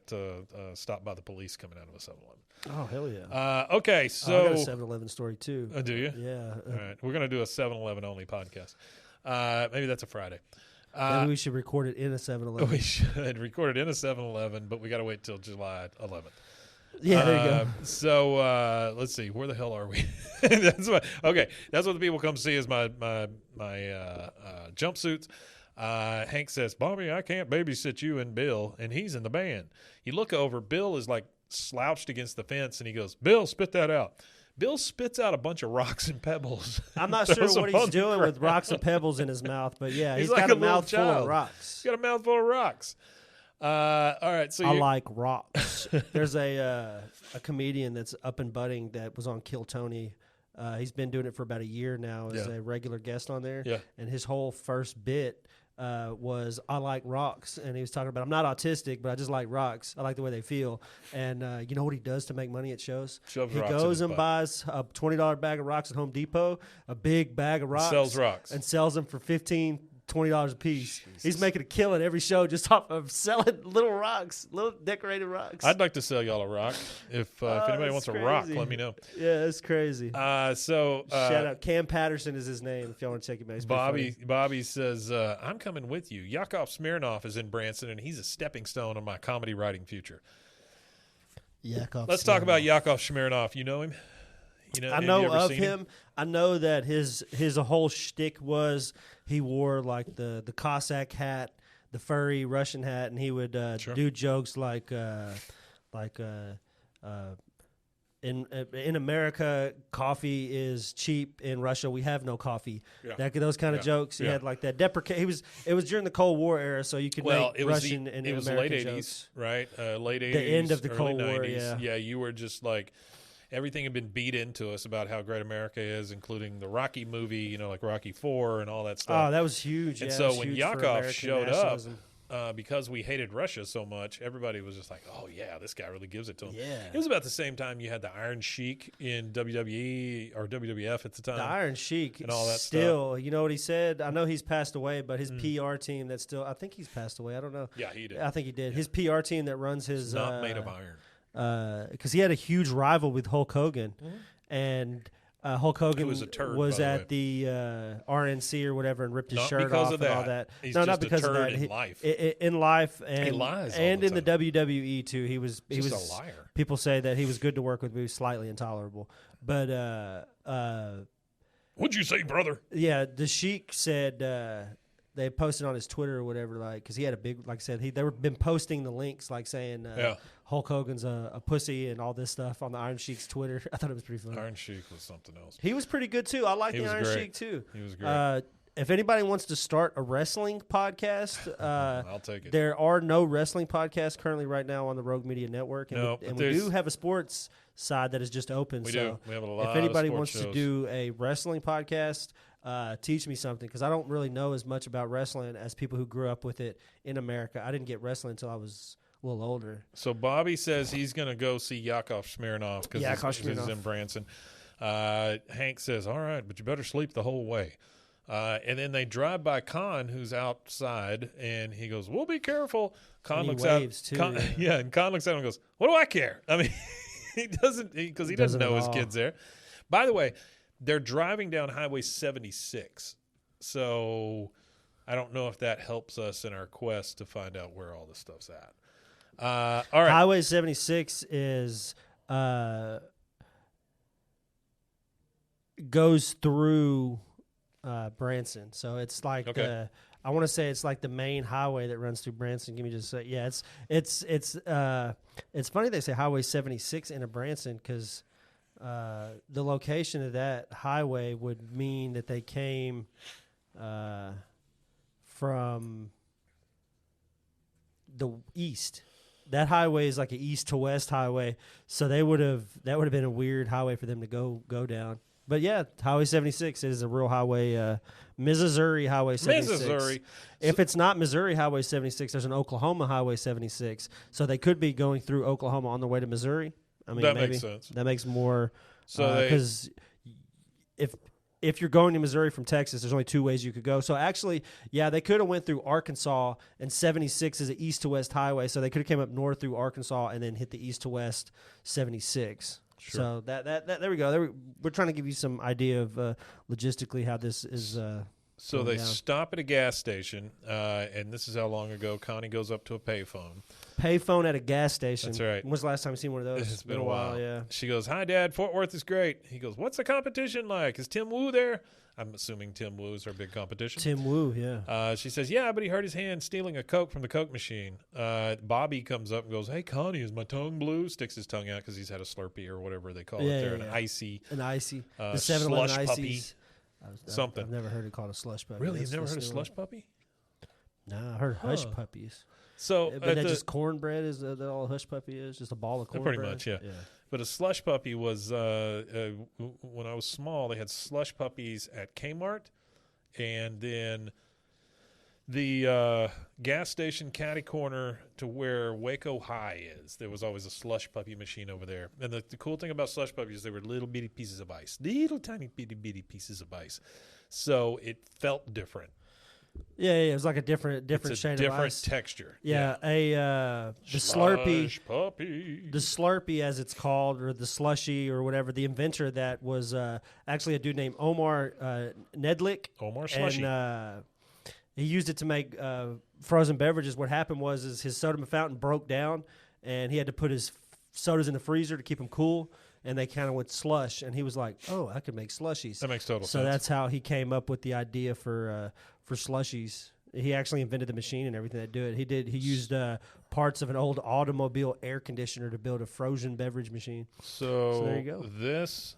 stopped by the police coming out of a 7-Eleven. Oh hell yeah! Okay, I so got a 7-Eleven story too. do you? Yeah. All right, we're gonna do a 7-Eleven only podcast. Maybe that's a Friday. Maybe we should record it in a 7-Eleven. We should record it in a 7-Eleven, but we got to wait till July 11th. Yeah, there you go. So let's see, where the hell are we? That's what the people come see is my jumpsuits. Hank says, "Bobby, I can't babysit you and Bill," and he's in the band. You look over, Bill is like slouched against the fence, and he goes, "Bill, spit that out." Bill spits out a bunch of rocks and pebbles. I'm not sure Throws what them on he's the doing with ground. rocks and pebbles in his mouth, but yeah, He's he's like got a a little mouthful of child. rocks. He's got a mouthful of rocks. All right, so I you like rocks. There's a comedian that's up and budding that was on Kill Tony. He's been doing it for about a year now as Yeah. a regular guest on there. Yeah. And his whole first bit was I like rocks, and he was talking about I'm not autistic, but I just like rocks. I like the way they feel. And you know what he does to make money at shows? Shoves He rocks in goes his and butt. buys a $20 bag of rocks at Home Depot, a big bag of rocks, sells rocks. and sells them for $15, $20 a piece. He's making a killing every show just off of selling little rocks, little decorated rocks. I'd like to sell y'all a rock. If anybody that's wants a rock, crazy. let me know. Yeah, it's crazy. So Shout out Cam Patterson is his name. If y'all want to check him out, he's pretty Bobby says, "I'm coming with you." Yakov Smirnoff is in Branson, and he's a stepping stone on my comedy writing future. funny. Yakov Let's talk Smirnoff. about Yakov Smirnoff. You know him? You know? I have know you ever of seen him. I know that his whole shtick was he wore like the Cossack hat, the furry Russian hat, and he would Sure. do jokes like in America, coffee is cheap. In Russia, we have no coffee. Yeah. Those kind of Yeah. jokes. He Yeah. had like that deprecate. It was during the Cold War era, so you could Well, make it was Russian and it was the American late jokes. '80s, right? Late '80s, The end of the early Cold War, 90s. yeah. You were just like everything had been beat into us about how great America is, including the Rocky movie, you know, like Rocky IV and all that stuff. Oh, that was huge. And yeah, so it was when huge for Yakov American showed nationalism. up, because we hated Russia so much, everybody was just like, "Oh yeah, this guy really gives it to him." Yeah. It was about the same time you had the Iron Sheik in WWE or WWF at the time. The Iron Sheik, and all that still, you know what he said? I know he's passed away, but his PR team that still, I think he's passed away. I don't know. Yeah, he did. I think he did. His PR team that runs his Not made of iron. because he had a huge rival with Hulk Hogan, and Hulk Hogan Who was a turd, was by the at the RNC or whatever and ripped his Not shirt because off of and all that. that. He's no, just not a because of turd that. in life. In life, and lies all and the in the time. WWE too. He was Just was a liar. People say that he was good to work with, but he was slightly intolerable. But What'd you say, brother? yeah, the Sheik said they posted on his Twitter or whatever, like, because he had a big, like I said, they were been posting the links, like saying Hulk Hogan's a pussy and all this stuff on the Iron Sheik's Twitter. I thought it was pretty funny. Iron Sheik was something else. He was pretty good too. I like the Iron great. Sheik too. He was great. If anybody wants to start a wrestling podcast, I'll take it. There are no wrestling podcasts currently right now on the Rogue Media Network, and, we do have a sports side that is just open. We so do. We have a lot if anybody of wants sports to shows. do a wrestling podcast, teach me something, because I don't really know as much about wrestling as people who grew up with it in America. I didn't get wrestling until I was a little older. So Bobby says he's going to go see Yakov Smirnoff because he's in Branson. Hank says, all right, but you better sleep the whole way. And then they drive by Con, who's outside, and he goes, "We'll be careful." Con looks out. And Con looks out and goes, "What do I care?" I mean, he doesn't, because he doesn't know his kid's there. By the way, they're driving down Highway 76, so I don't know if that helps us in our quest to find out where all this stuff's at. All right, Highway 76 is goes through Branson, so it's like I want to say it's like the main highway that runs through Branson. Give me just a sec. Yeah, it's funny they say Highway 76 into Branson, because the location of that highway would mean that they came from the east. That highway is like an east to west highway, so that would have been a weird highway for them to go down. But yeah, Highway 76 is a real highway. Missouri Highway 76. Missouri. If it's not Missouri Highway 76, there's an Oklahoma Highway 76. So they could be going through Oklahoma on their way to Missouri. I mean, that maybe. makes sense. That makes more. So because if you're going to Missouri from Texas, there's only two ways you could go. So actually, yeah, they could have went through Arkansas, and 76 is an east to west highway. So they could have came up north through Arkansas and then hit the east to west 76. Sure. So that there we go. We're trying to give you some idea of logistically how this is. So they down. stop at a gas station, and this is how long ago Connie goes up to a payphone. Payphone at a gas station. That's right. When was the last time you seen one of those? It's been a while. Yeah. She goes, "Hi, Dad. Fort Worth is great." He goes, "What's the competition like? Is Tim Wu there?" I'm assuming Tim Wu is our big competition. Tim Wu, yeah. She says, "Yeah, but he hurt his hand stealing a Coke from the Coke machine." Bobby comes up and goes, "Hey, Connie, is my tongue blue?" Sticks his tongue out because he's had a Slurpee or whatever they call it there, an icy. The 7-Eleven slush puppy. ices. Something. I've never heard it called a slush puppy. Really? You've never heard of slush puppy? No, I heard hush puppies. So, but that just cornbread is that all a hush puppy is? Just a ball of cornbread? Pretty much, yeah. But a slush puppy was, when I was small, they had slush puppies at Kmart. And then the gas station catty corner to where Waco High is, there was always a slush puppy machine over there. And the cool thing about slush puppies, they were little bitty pieces of ice. Little tiny bitty pieces of ice. So it felt different. Yeah, it was like a different shade of ice. Different texture. Yeah, the Slurpee puppy. The Slurpee, as it's called, or the slushy or whatever, the inventor that was actually a dude named Omar Nedlick. Omar Slushy. And he used it to make frozen beverages. What happened was his soda fountain broke down, and he had to put his sodas in the freezer to keep them cool, and they kind of went slush. And he was like, "Oh, I could make slushies." That makes total sense. So that's how he came up with the idea for slushies. He actually invented the machine and everything that do it. He used parts of an old automobile air conditioner to build a frozen beverage machine. So there you go. This,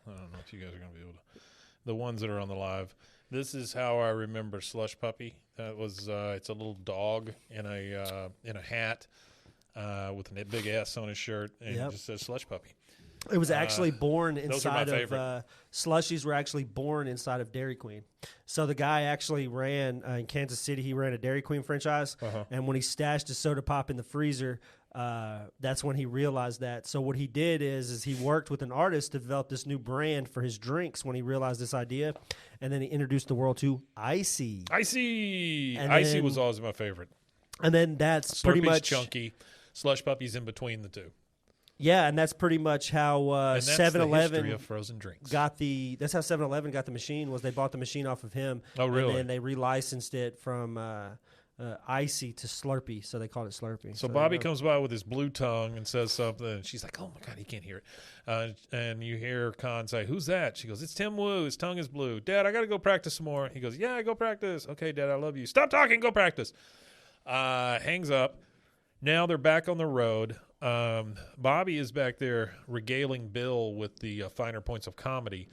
I don't know if you guys are going to be able to, the ones that are on the live, this is how I remember Slush Puppy. That was, it's a little dog in a hat with a big S on his shirt, and it just says Slush Puppy. It was actually born those are my inside favorite. of slushies were actually born inside of Dairy Queen. So the guy actually ran in Kansas City. He ran a Dairy Queen franchise, and when he stashed his soda pop in the freezer, that's when he realized that. So what he did is he worked with an artist to develop this new brand for his drinks when he realized this idea, and then he introduced the world to Icy. Icy And was always my favorite. And then that's Slurpee's pretty much chunky. Slush Puppy's in between the two. Yeah, and that's pretty much how 7-Eleven of frozen drinks got the. That's how 7-Eleven got the machine. Was they bought the machine off of him? Oh, really? And then they relicensed it from icy to Slurpee, so they called it Slurpee. So there Bobby you go. comes by with his blue tongue and says something, and she's like, "Oh my God, he can't hear it." And you hear Con say, "Who's that?" She goes, "It's Tim Wu. His tongue is blue. Dad, I got to go practice some more." He goes, "Yeah, go practice." "Okay, Dad, I love you. Stop talking. Go practice." Hangs up. Now they're back on the road. Bobby is back there regaling Bill with the finer points of comedy.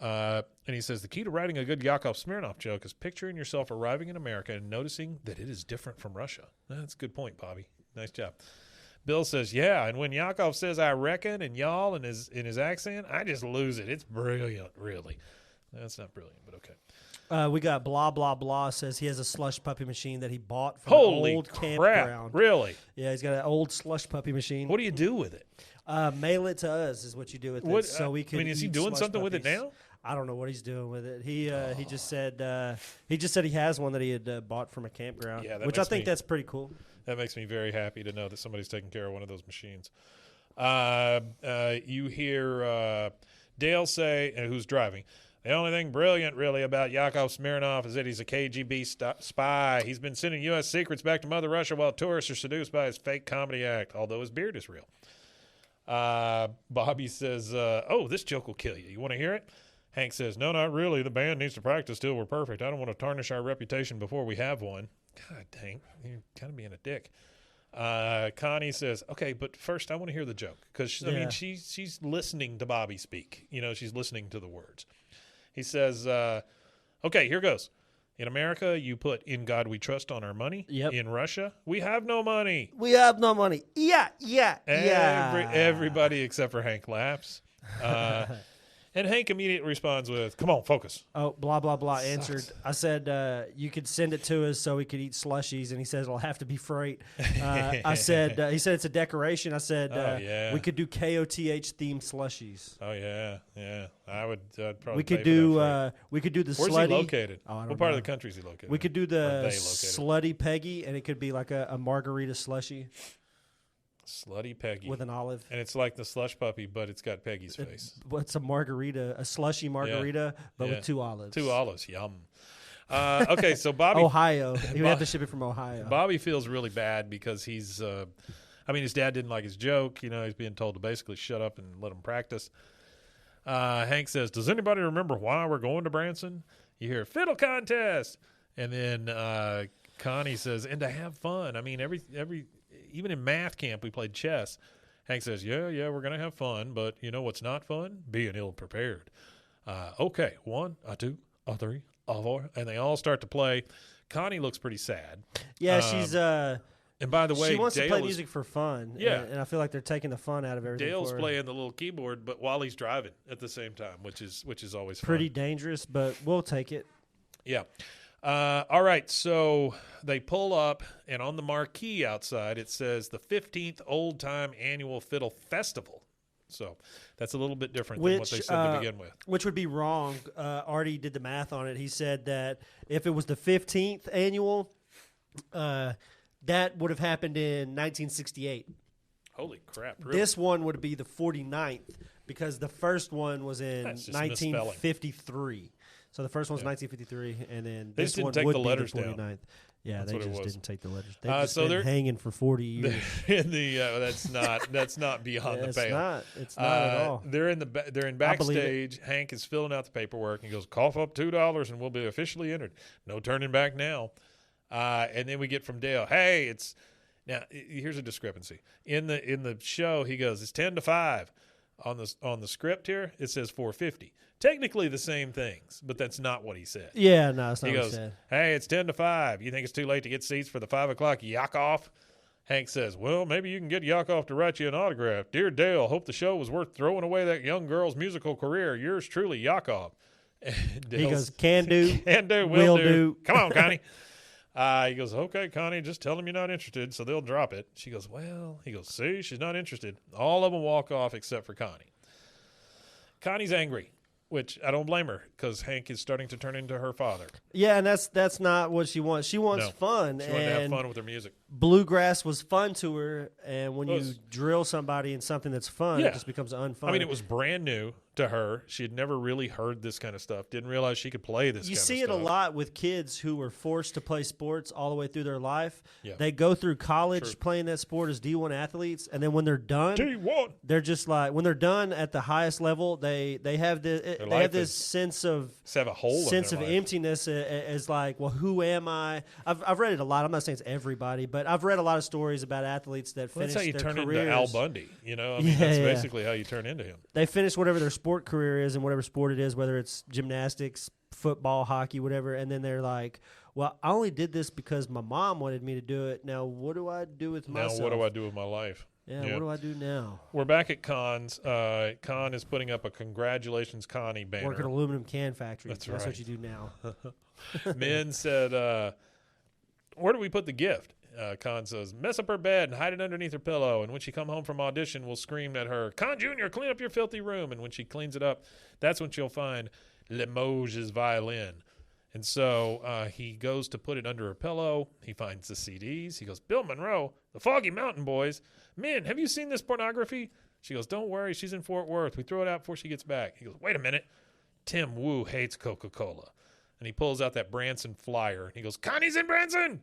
And he says, the key to writing a good Yakov Smirnoff joke is picturing yourself arriving in America and noticing that it is different from Russia. That's a good point, Bobby. Nice job. Bill says, yeah, and when Yakov says I reckon and y'all in his accent, I just lose it. It's brilliant, really. That's not brilliant, but okay. We got blah blah blah says he has a slush puppy machine that he bought from Holy an old crap, campground. really? Yeah, he's got an old slush puppy machine. What do you do with it? Mail it to us is what you do with What, it. So we can. is he eat doing slush something with it puppies. now? I don't know what he's doing with it. He just said he has one that he had bought from a campground. Yeah, that which I makes think me- that's pretty cool. That makes me very happy to know that somebody's taking care of one of those machines. You hear Dale say, who's driving, the only thing brilliant, really, about Yakov Smirnoff is that he's a KGB spy. He's been sending U.S. secrets back to Mother Russia while tourists are seduced by his fake comedy act, although his beard is real. Bobby says, oh, this joke will kill you. You want to hear it? Hank says, no, not really. The band needs to practice till we're perfect. I don't want to tarnish our reputation before we have one. God dang, you're kind of being a dick. Connie says, okay, but first I want to hear the joke. Because, I mean, she's listening to Bobby speak. You know, she's listening to the words. He says, okay, here goes. In America, you put "In God We Trust" on our money. Yep. In Russia, we have no money. We have no money. Yeah. Everybody except for Hank laughs. And Hank immediately responds with, come on, focus. Oh, blah, blah, blah answered. I said, you could send it to us so we could eat slushies. And he says, it'll have to be freight. I said, he said, it's a decoration. I said, we could do KOTH themed slushies. Oh, yeah. I'd probably We could pay do, for that freight. we could do the Where's slutty. he located? Oh, I don't what part know. of the country is he located We could do Or the they located? slutty Peggy, and it could be like a margarita slushy Slutty Peggy. with an olive. And it's like the slush puppy, but it's got Peggy's face. What's a margarita? A slushy margarita, but Yeah. with 2 olives. 2 olives. Yum. Okay, so Bobby Ohio. He would have to ship it from Ohio. Bobby feels really bad because he's his dad didn't like his joke. You know, he's being told to basically shut up and let him practice. Hank says, does anybody remember why we're going to Branson? You hear fiddle contest. And then Connie says, and to have fun. I mean, every even in math camp, we played chess. Hank says, yeah, we're going to have fun, but you know what's not fun? Being ill-prepared. Okay, 1, 2, 3, 4. And they all start to play. Connie looks pretty sad. Yeah, she's And by the way, she wants Dale to play is- music for fun. Yeah. and I feel like they're taking the fun out of everything. Dale's for her. playing the little keyboard, but while he's driving at the same time, which is always Pretty fun. dangerous, but we'll take it. Yeah. All right, so they pull up, and on the marquee outside, it says the 15th Old Time Annual Fiddle Festival. So that's a little bit different than what they said to begin with. Which would be wrong. Artie did the math on it. He said that if it was the 15th annual, that would have happened in 1968. Holy crap, really? This one would be the 49th because the first one was in That's just misspelling. 1953. So the first one's 1953, and then They this just didn't one take would the be letters the down. 49th. Yeah, That's they what it just was. didn't take the letters. They've just so been they're- hanging for 40 years. in the that's not beyond the it's pale. not. It's not at all. They're in I believe it. backstage. Hank is filling out the paperwork. He goes, cough up $2 and we'll be officially entered. No turning back now. And then we get from Dale, hey, it's now here's a discrepancy. In the show, he goes, it's 10 to 5. On the script here, it says 4:50. Technically the same things, but that's not what he said. Yeah, no, it's not He what goes, he said. hey, it's 10 to 5. You think it's too late to get seats for the 5 o'clock Yakov? Hank says, well, maybe you can get Yakov to write you an autograph. Dear Dale, hope the show was worth throwing away that young girl's musical career. Yours truly, Yakov. And He Dale's- goes, can do. Can do, will will do. do. Come on, Connie. He goes, okay, Connie, just tell them you're not interested, so they'll drop it. She goes, well, he goes, see, she's not interested. All of them walk off except for Connie. Connie's angry, which I don't blame her because Hank is starting to turn into her father. Yeah, and that's not what she wants. She wants No. fun. She wanted to have and fun with her music. bluegrass was fun to her, and when Well, you drill somebody in something that's fun, Yeah. it just becomes unfun. I mean, it was brand new to her. She had never really heard this kind of stuff. Didn't realize she could play this. You kind see of it a stuff. lot with kids who were forced to play sports all the way through their life. Yeah. They go through college True. playing that sport as D1 athletes, and then when they're done, D1. they're just like when they're done at the highest level, they have this they life have this is- sense of Just have a hole. sense in of their life. emptiness as like, well, who am I? I've read it a lot. I'm not saying it's everybody, but I've read a lot of stories about athletes that Well, finish that's how you their turn careers. into Al Bundy. You know, I mean, Yeah, that's yeah. basically how you turn into him. They finish whatever their sport career is and whatever sport it is, whether it's gymnastics, football, hockey, whatever, and then they're like, well, I only did this because my mom wanted me to do it. Now, what do I do with myself? Now, what do I do with my life? Yeah, what do I do now? We're back at Con's. Con is putting up a congratulations, Connie banner. Work at an aluminum can factory. That's That's right. what you do now. Min said, where do we put the gift? Con says, mess up her bed and hide it underneath her pillow. And when she come home from audition, we'll scream at her, Con Jr., clean up your filthy room. And when she cleans it up, that's when she'll find Limoges' violin. And so he goes to put it under her pillow. He finds the CDs. He goes, Bill Monroe, the Foggy Mountain Boys. Min, have you seen this pornography? She goes, don't worry, she's in Fort Worth. We throw it out before she gets back. He goes, wait a minute. Tim Wu hates Coca-Cola. And he pulls out that Branson flyer. And he goes, Connie's in Branson.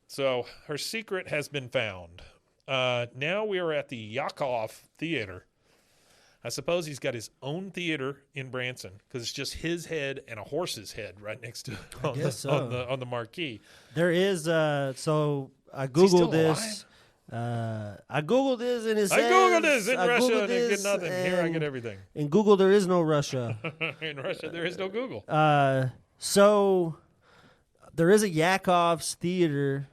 So her secret has been found. Now we are at the Yakov Theater. I suppose he's got his own theater in Branson because it's just his head and a horse's head right next to guess so. on the marquee. There is so I he still googled this. I googled this and it says I googled this in I Russia googled and I get this, nothing. Here I and get everything. In Google there is no Russia. In Russia there is no Google. So there is a Yakov's theater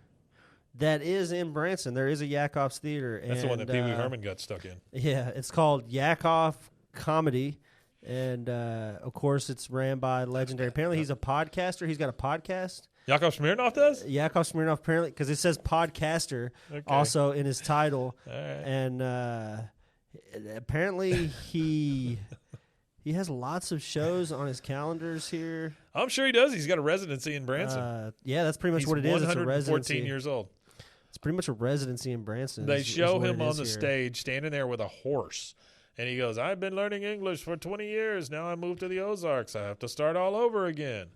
that is in Branson. There is a Yakov's theater. That's the one that Pee Wee Herman got stuck in. Yeah, it's called Yakov Comedy. And, of course, it's ran by legendary. Apparently, he's a podcaster. He's got a podcast. Yakov Smirnoff does? Yakov Smirnoff, apparently, because it says podcaster also in his title. All right. And apparently, he has lots of shows on his calendars here. I'm sure he does. He's got a residency in Branson. Yeah, that's pretty much He's what it is. It's a 114 residency. years old. It's pretty much a residency in Branson. They is show what him it on is the here. stage standing there with a horse. And he goes, I've been learning English for 20 years. Now I moved to the Ozarks. I have to start all over again.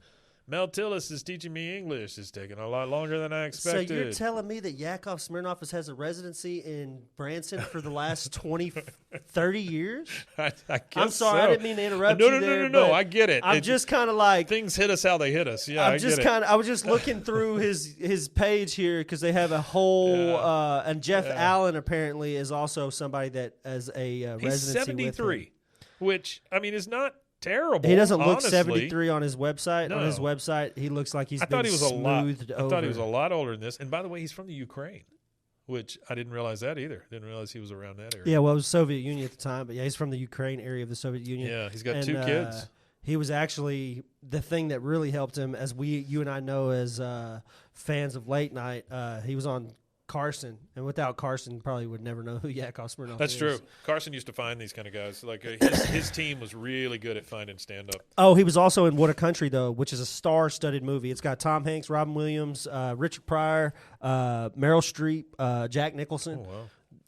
Mel Tillis is teaching me English. It's taking a lot longer than I expected. So you're telling me that Yakov Smirnoff has a residency in Branson for the last 20, 30 years? I guess I'm sorry, so. I didn't mean to interrupt no, you no, there. No, but I get it. I'm just kind of like, things hit us how they hit us. Yeah, I get it. I was just looking through his page here because they have a whole, Yeah. and Jeff Allen apparently is also somebody that has a He's residency 73, with him. which, I mean, is not terrible. He doesn't look honestly. 73 on his website. No. On his website, he looks like he's I thought been he was a lot. smoothed I over. thought he was a lot older than this. And by the way, he's from the Ukraine, which I didn't realize that either. Didn't realize he was around that area. Yeah, well, it was Soviet Union at the time, but yeah, he's from the Ukraine area of the Soviet Union. Yeah, he's got And, 2 kids. He was actually the thing that really helped him, as you and I know as fans of late night. He was on Carson, and without Carson, probably would never know who Yakov Smirnoff That's is. true. Carson used to find these kind of guys. Like his team was really good at finding stand-up. Oh, he was also in What a Country, though, which is a star-studded movie. It's got Tom Hanks, Robin Williams, Richard Pryor, Meryl Streep, Jack Nicholson. Oh, wow.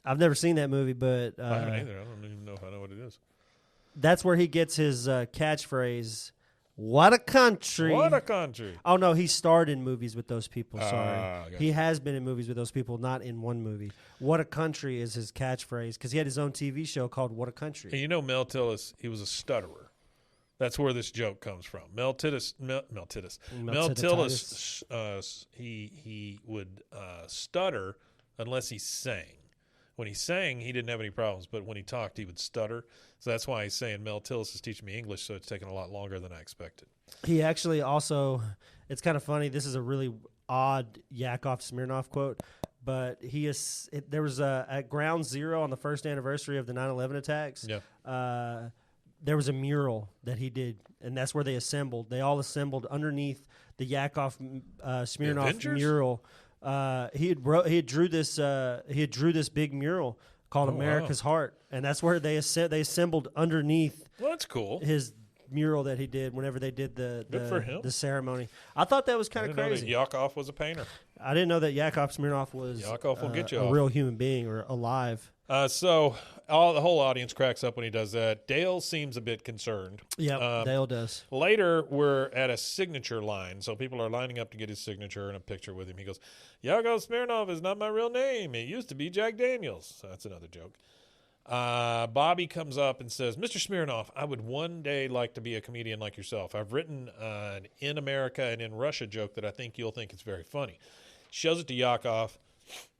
I've never seen that movie, but I haven't either. I don't even know if I know what it is. that's where he gets his catchphrase, "What a country." What a country. Oh, no, he starred in movies with those people. Sorry. Gotcha. He has been in movies with those people, not in one movie. What a country is his catchphrase because he had his own TV show called What a Country. And you know Mel Tillis, he was a stutterer. That's where this joke comes from. Mel Tillis, he would stutter unless he sang. When he sang, he didn't have any problems, but when he talked, he would stutter. So that's why he's saying Mel Tillis is teaching me English, so it's taking a lot longer than I expected. He actually also, it's kind of funny, this is a really odd Yakov Smirnoff quote, but there was at Ground Zero on the first anniversary of the 9/11 attacks. Yeah. There was a mural that he did, and that's where they assembled. They all assembled underneath the Yakov Smirnoff Avengers? mural. He had drew this big mural called America's Heart, and that's where they assembled underneath Well, that's cool. his mural that he did whenever they did Good for him. the ceremony. I thought that was I kind of didn't know that crazy. Yakov was a painter. I didn't know that Yakov Smirnoff was Yakov will get you a off. real human being or alive. So the whole audience cracks up when he does that. Dale seems a bit concerned. Yeah, Dale does. Later, we're at a signature line, so people are lining up to get his signature and a picture with him. He goes, Yakov Smirnoff is not my real name. It used to be Jack Daniels. So that's another joke. Bobby comes up and says, Mr. Smirnoff, I would one day like to be a comedian like yourself. I've written an In America and in Russia joke that I think you'll think is very funny. Shows it to Yakov.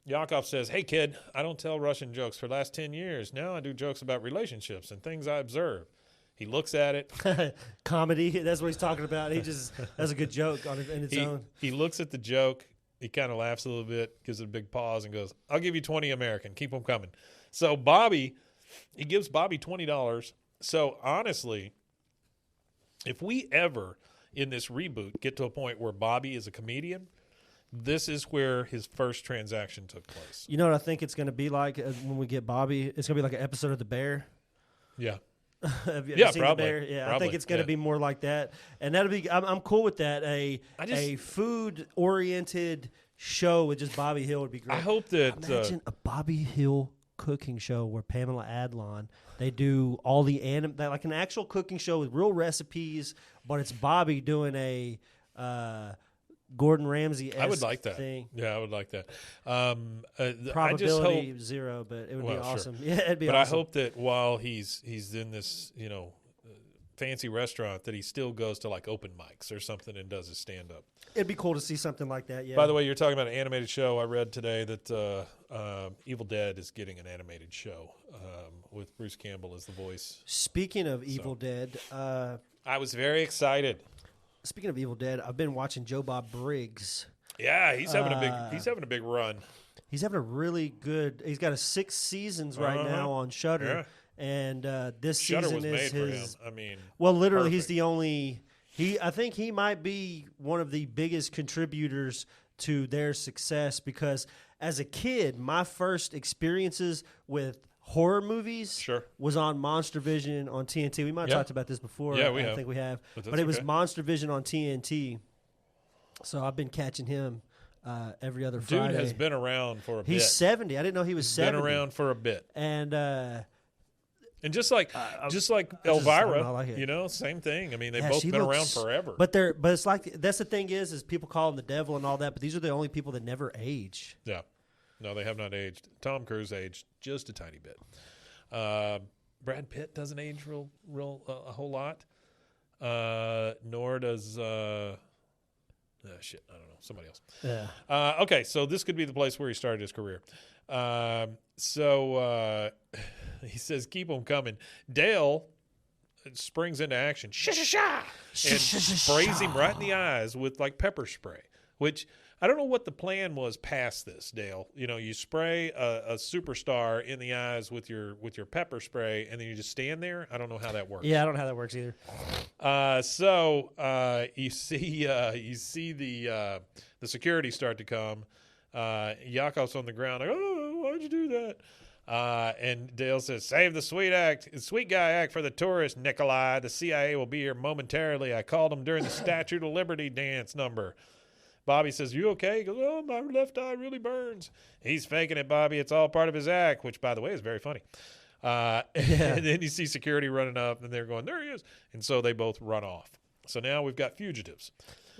Yakov says, hey, kid, I don't tell Russian jokes for the last 10 years. Now I do jokes about relationships and things I observe. He looks at it. Comedy, that's what he's talking about. That's a good joke in its own. He looks at the joke. He kind of laughs a little bit, gives it a big pause, and goes, I'll give you 20 American. Keep them coming. So he gives Bobby $20. So honestly, if we ever in this reboot get to a point where Bobby is a comedian, this is where his first transaction took place. You know what I think it's going to be like when we get Bobby? It's going to be like an episode of The Bear. Yeah. Have you Yeah, seen probably. The Bear? Yeah, Probably, I think it's going to be more like that, and that'll be. I'm cool with that. A food oriented show with just Bobby Hill would be great. I hope that Imagine a Bobby Hill cooking show where Pamela Adlon, they do all the like an actual cooking show with real recipes, but it's Bobby doing a Gordon Ramsay. I would like that. Thing. Yeah, I would like that. Probability I just hope, zero, but it would be Well, sure. awesome. Yeah, it'd be but awesome. I hope that while he's in this, fancy restaurant, that he still goes to like open mics or something and does his stand up. It'd be cool to see something like that. Yeah. By the way, you're talking about an animated show. I read today that Evil Dead is getting an animated show with Bruce Campbell as the voice. Speaking of Evil Dead, I was very excited. speaking of Evil Dead, I've been watching Joe Bob Briggs. Yeah, he's having a big run. He's having a really good. He's got 6 seasons right now on Shudder, and this Shudder season was is made for his. him. I mean, Well, literally, he's perfect. the only. I think he might be one of the biggest contributors to their success because as a kid, my first experiences with horror movies was on Monster Vision on TNT. We might have talked about this before. Yeah, we I have. think we have. But But it was okay. Monster Vision on TNT. So I've been catching him every other Dude Friday. has been around for a bit. He's 70. I didn't know he was 70. Been around for a bit. And just like I Elvira, like it. same thing. I mean, they've yeah, both she been looks- around forever. But it's like that's the thing is people call him the devil and all that, but these are the only people that never age. Yeah. No, they have not aged. Tom Cruise aged just a tiny bit. Brad Pitt doesn't age a whole lot. Nor does I don't know, somebody else. Yeah. Okay, so this could be the place where he started his career. He says, "Keep them coming." Dale springs into action, and sprays him right in the eyes with like pepper spray. Which I don't know what the plan was past this, Dale. You spray a superstar in the eyes with your pepper spray, and then you just stand there. I don't know how that works. Yeah, I don't know how that works either. You see the security start to come. Yakov's on the ground, like, oh, why'd you do that? And Dale says, save the sweet guy act for the tourist, Nikolai. The CIA will be here momentarily. I called him during the Statue of Liberty dance number. Bobby says, you okay? He goes, oh, my left eye really burns. He's faking it, Bobby. It's all part of his act, which, by the way, is very funny. And then you see security running up, and they're going, there he is. And so they both run off. So now we've got fugitives.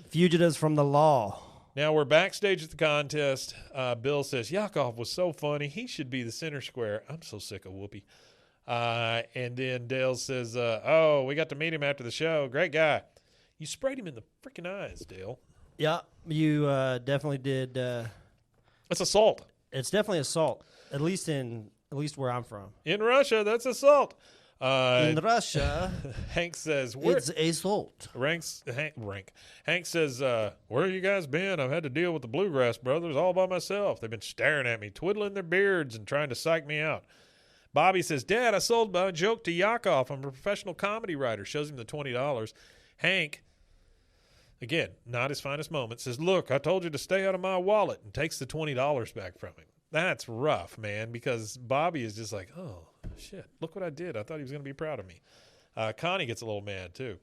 Fugitives from the law. Now we're backstage at the contest. Bill says, Yakov was so funny. He should be the center square. I'm so sick of Whoopi. And then Dale says, oh, we got to meet him after the show. Great guy. You sprayed him in the freaking eyes, Dale. Yeah, you definitely did. That's assault. It's definitely assault. At least where I'm from. In Russia, that's assault. In Russia, Hank says, it's assault. Hank says, where you guys been? I've had to deal with the Bluegrass brothers all by myself. They've been staring at me, twiddling their beards and trying to psych me out. Bobby says, Dad, I sold my joke to Yakov. I'm a professional comedy writer. Shows him the $20. Hank, again, not his finest moment, says, look, I told you to stay out of my wallet, and takes the $20 back from him. That's rough, man, because Bobby is just like, oh, shit, look what I did. I thought he was going to be proud of me. Connie gets a little mad, too.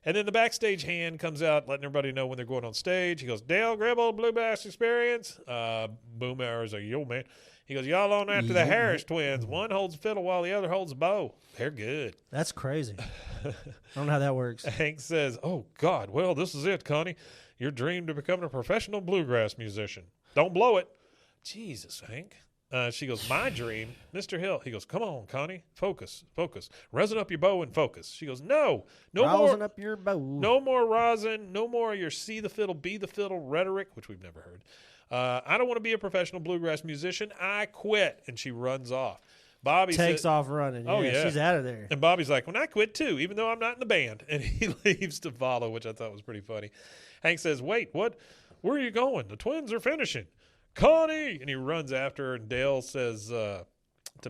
And then the backstage hand comes out, letting everybody know when they're going on stage. He goes, Dale Gribble, Bluegrass Experience. Boomhauer's like, yo, man. He goes, y'all on after the Harris twins. One holds a fiddle while the other holds a bow. They're good. That's crazy. I don't know how that works. Hank says, oh, God, well, this is it, Connie. Your dream to become a professional bluegrass musician. Don't blow it. Jesus, Hank. She goes, my dream, Mr. Hill. He goes, come on, Connie, focus. Resin up your bow and focus. She goes, no Rosin more. up your bow. No more rosin. No more your see the fiddle, be the fiddle rhetoric, which we've never heard. I don't want to be a professional bluegrass musician. I quit. And she runs off. Bobby takes off running. Oh, yeah. She's out of there. And Bobby's like, well, I quit too, even though I'm not in the band. And he leaves to follow, which I thought was pretty funny. Hank says, wait, what? Where are you going? The twins are finishing. Connie! And he runs after her, and Dale says to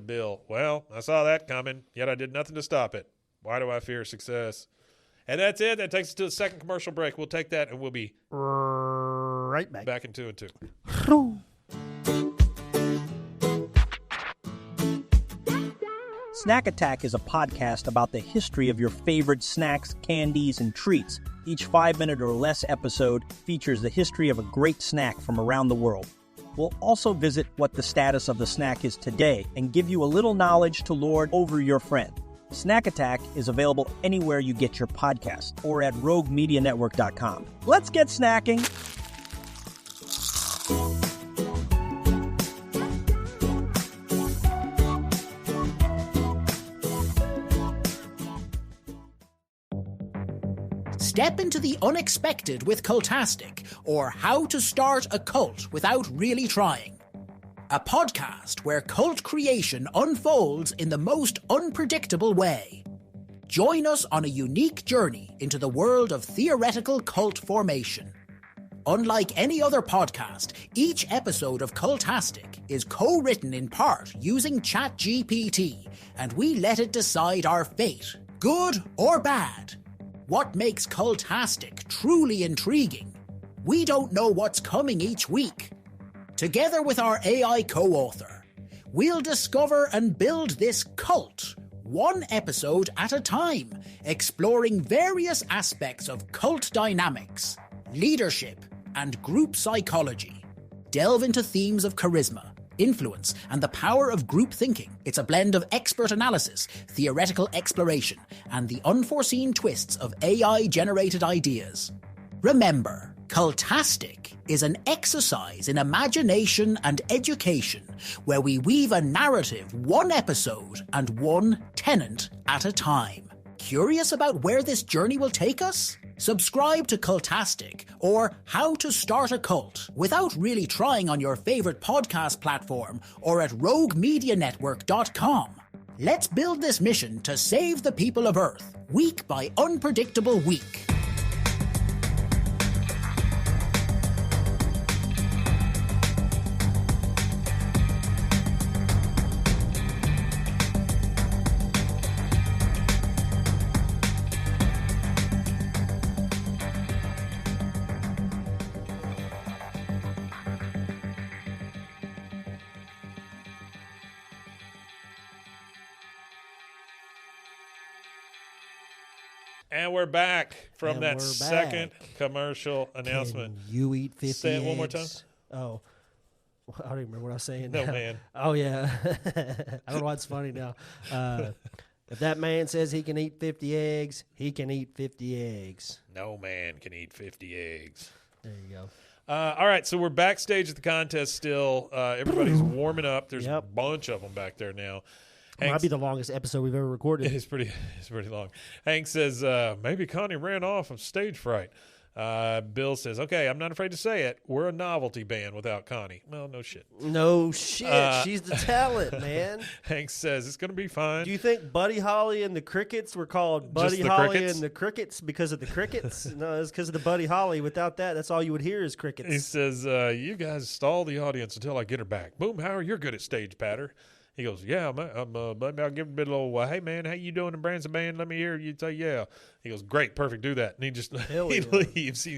Bill, well, I saw that coming, yet I did nothing to stop it. Why do I fear success? And that's it. That takes us to the second commercial break. We'll take that, and we'll be right back in 2 and 2. Snack Attack is a podcast about the history of your favorite snacks, candies, and treats. Each 5-minute or less episode features the history of a great snack from around the world. We'll also visit what the status of the snack is today and give you a little knowledge to lord over your friend. Snack Attack is available anywhere you get your podcast or at roguemedianetwork.com. Let's get snacking. Step into the unexpected with Cultastic, or How to Start a Cult Without Really Trying. A podcast where cult creation unfolds in the most unpredictable way. Join us on a unique journey into the world of theoretical cult formation. Unlike any other podcast, each episode of Cultastic is co-written in part using ChatGPT, and we let it decide our fate, good or bad. What makes Cultastic truly intriguing? We don't know what's coming each week. Together with our AI co-author, we'll discover and build this cult, one episode at a time, exploring various aspects of cult dynamics, leadership, and group psychology. Delve into themes of charisma, influence, and the power of group thinking. It's a blend of expert analysis, theoretical exploration, and the unforeseen twists of AI-generated ideas. Remember, Cultastic is an exercise in imagination and education where we weave a narrative one episode and one tenant at a time. Curious about where this journey will take us? Subscribe to Cultastic or How to Start a Cult without really trying on your favorite podcast platform or at roguemedianetwork.com. Let's build this mission to save the people of Earth, week by unpredictable week. And we're back from And that we're second back. commercial announcement. Can you eat 50 Say it one more eggs? Oh. I don't even remember what I was saying No, now. man. Oh, yeah. I don't know why it's funny now. If that man says he can eat 50 eggs, he can eat 50 eggs. No man can eat 50 eggs. There you go. All right, so we're backstage at the contest still. Everybody's warming up. There's Yep. a bunch of them back there now. Might be the longest episode we've ever recorded. It's pretty long. Hank says, maybe Connie ran off of stage fright. Bill says, okay, I'm not afraid to say it. We're a novelty band without Connie. Well, no shit. No shit. She's the talent, man. Hank says, it's going to be fine. Do you think Buddy Holly and the Crickets were called Buddy the Holly Crickets? and the Crickets because of the Crickets? No, it's because of the Buddy Holly. Without that, that's all you would hear is crickets. He says, you guys stall the audience until I get her back. Boomhauer, you're good at stage patter. He goes, yeah, maybe I'll give him a bit of little, hey, man, how you doing in Branson Band? Let me hear you say, yeah. He goes, great, perfect, do that. And he just leaves.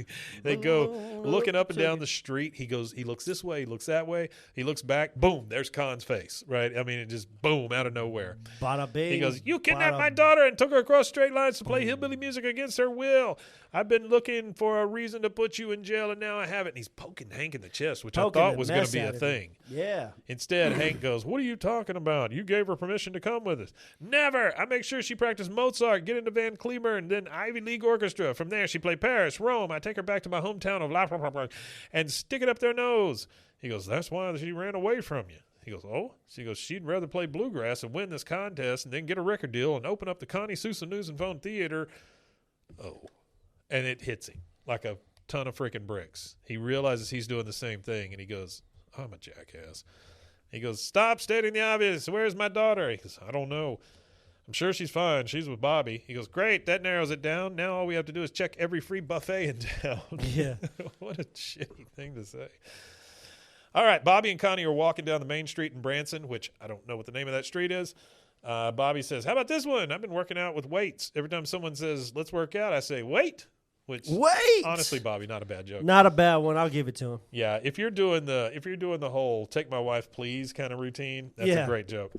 They go looking up and down the street. He goes, he looks this way, he looks that way. He looks back, boom, there's Con's face, right? I mean, it just, boom, out of nowhere. Bada bing. He goes, you kidnapped my daughter and took her across straight lines to play hillbilly music against her will. I've been looking for a reason to put you in jail, and now I have it. And he's poking Hank in the chest, which I thought was going to be a thing. Yeah. Instead, Hank goes, what are you talking about? You gave her permission to come with us. Never. I make sure she practiced Mozart, get into Van Cliburn, then Ivy League Orchestra. From there, she played Paris, Rome. I take her back to my hometown of La and stick it up their nose. He goes, that's why she ran away from you. He goes, oh? She goes, she'd rather play Bluegrass and win this contest and then get a record deal and open up the Connie Sousa News and Phone Theater. Oh. And it hits him like a ton of freaking bricks. He realizes he's doing the same thing, and he goes, I'm a jackass. He goes, stop stating the obvious. Where's my daughter? He goes, I don't know. I'm sure she's fine. She's with Bobby. He goes, great. That narrows it down. Now all we have to do is check every free buffet in town. Yeah. What a shitty thing to say. All right, Bobby and Connie are walking down the main street in Branson, which I don't know what the name of that street is. Bobby says, how about this one? I've been working out with weights. Every time someone says, let's work out, I say, wait. Which, honestly, Bobby, not a bad joke. Not a bad one. I'll give it to him. Yeah, if you're doing the whole "take my wife, please" kind of routine, that's a great joke.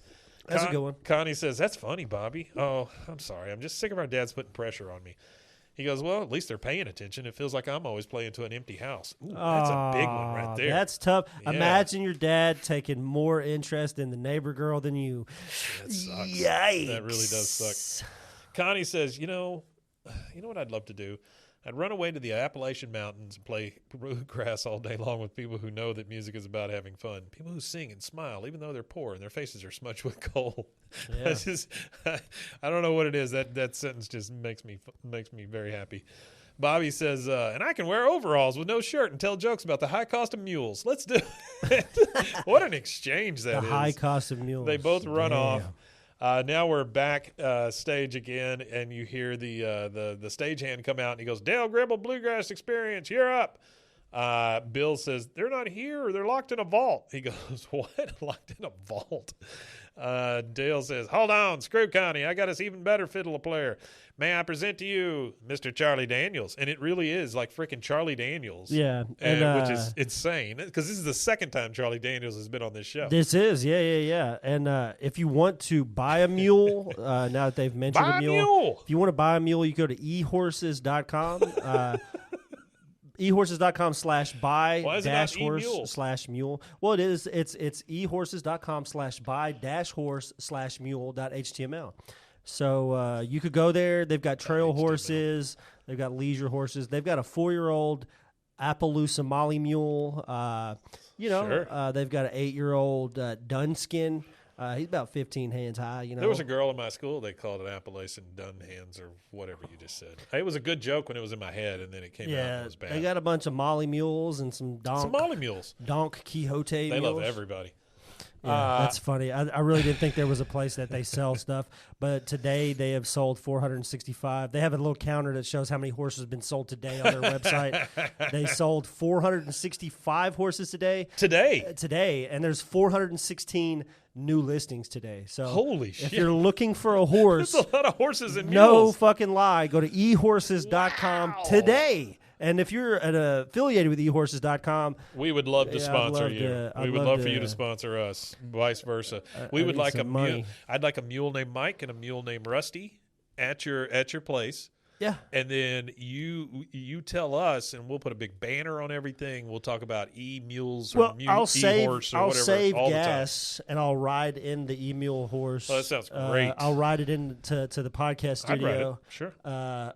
That's a good one. Connie says, "That's funny, Bobby." Oh, I'm sorry. I'm just sick of our dads putting pressure on me. He goes, "Well, at least they're paying attention. It feels like I'm always playing to an empty house." Ooh, that's a big one right there. That's tough. Yeah. Imagine your dad taking more interest in the neighbor girl than you. That sucks. Yikes. That really does suck. Connie says, you know what I'd love to do? I'd run away to the Appalachian Mountains and play bluegrass all day long with people who know that music is about having fun. People who sing and smile, even though they're poor and their faces are smudged with coal. Yeah. I don't know what it is. That sentence just makes me very happy. Bobby says, and I can wear overalls with no shirt and tell jokes about the high cost of mules. Let's do it. What an exchange that is. The high cost of mules. They both run off. Now we're back stage again, and you hear the stagehand come out, and he goes, Dale Gribble Bluegrass Experience, you're up. Bill says, they're not here. They're locked in a vault. He goes, what? Locked in a vault? Dale says, hold on, screw Connie. I got us even better fiddle player. May I present to you Mr. Charlie Daniels? And it really is like freaking Charlie Daniels. Yeah. Which is insane because this is the second time Charlie Daniels has been on this show. This is, yeah. And if you want to buy a mule, now that they've mentioned buy a mule. If you want to buy a mule, you go to ehorses.com. ehorses.com/buy-horse/mule. Well, it is. It's ehorses.com/buy-horse/mule.html. So you could go there. They've got trail horses. They've got leisure horses. They've got a 4-year-old Appaloosa Molly mule. Sure. They've got an 8-year-old Dunskin. He's about 15 hands high. There was a girl in my school. They called it Appalachian Dun Hands or whatever you just said. It was a good joke when it was in my head, and then it came out and it was bad. They got a bunch of Molly mules and some Molly mules. Donk Quixote They mules. love everybody. Yeah, that's funny. I really didn't think there was a place that they sell stuff, but today they have sold 465. They have a little counter that shows how many horses have been sold today on their website. They sold 465 horses today, and there's 416 new listings today. So holy shit! If you're looking for a horse, there's a lot of horses and no mules. fucking lie. Go to ehorses.com today. And if you're affiliated with ehorses.com, we would love to sponsor you. We would love for you to sponsor us, vice versa. We would like a mule. I'd like a mule named Mike and a mule named Rusty at your place. Yeah. And then you tell us, and we'll put a big banner on everything. We'll talk about e-mules or e-horse or whatever. I'll save gas, and I'll ride in the e-mule horse. Oh, that sounds great. I'll ride it into to the podcast studio. I'd ride it. Sure.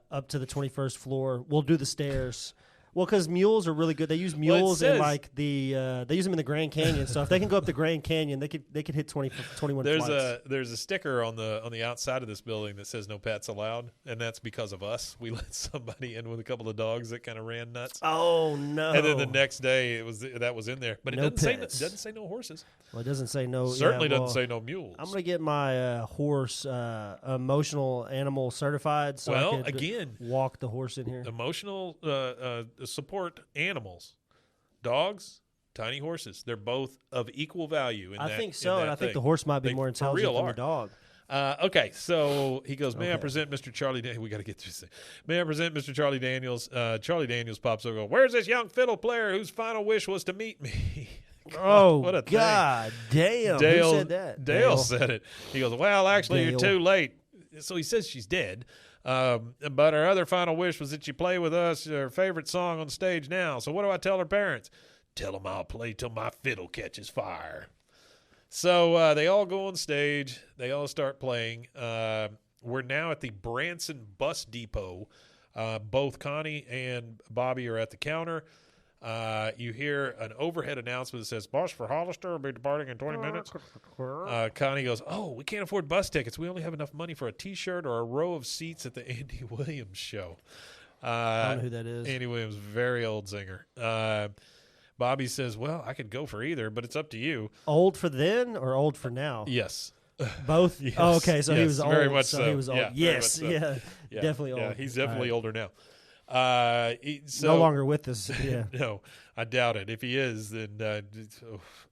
Up to the 21st floor. We'll do the stairs. Well, because mules are really good. They use mules in like they use them in the Grand Canyon stuff. They can go up the Grand Canyon. They could hit 21 flights. There's a sticker on the outside of this building that says no pets allowed, and that's because of us. We let somebody in with a couple of dogs that kind of ran nuts. Oh no! And then the next day that was in there, but it no doesn't say no horses. Well, it doesn't say no. Certainly doesn't say no mules. I'm gonna get my horse emotional animal certified. So I could walk the horse in here. Emotional support animals, dogs, tiny horses. They're both of equal value. I think so, and I think the horse might be more intelligent than the dog. Okay, so he goes, may I present Mr. Charlie Daniels? We got to get through this. May I present Mr. Charlie Daniels? Charlie Daniels pops over and goes, where's this young fiddle player whose final wish was to meet me? God, what a God damn. Dale, Who said that? Dale said it. He goes, well, actually, Dale. you're too late. So he says she's dead. But her other final wish was that she play with us her favorite song on stage now. So what do I tell her parents? Tell them I'll play till my fiddle catches fire. So they all go on stage. They all start playing. We're now at the Branson Bus Depot. Both Connie and Bobby are at the counter. You hear an overhead announcement that says, Bus for Hollister will be departing in 20 minutes. Connie goes, oh, we can't afford bus tickets. We only have enough money for a T-shirt or a row of seats at the Andy Williams show. I don't know who that is. Andy Williams, very old singer. Bobby says, well, I could go for either, but it's up to you. Old for then or old for now? Yes. Both? Yes. Oh, okay. So he was old. Very much so. He was old. Yeah, yes. so. Yeah. Definitely old. Yeah, he's definitely older now. No longer with us. Yeah. No, I doubt it. If he is, then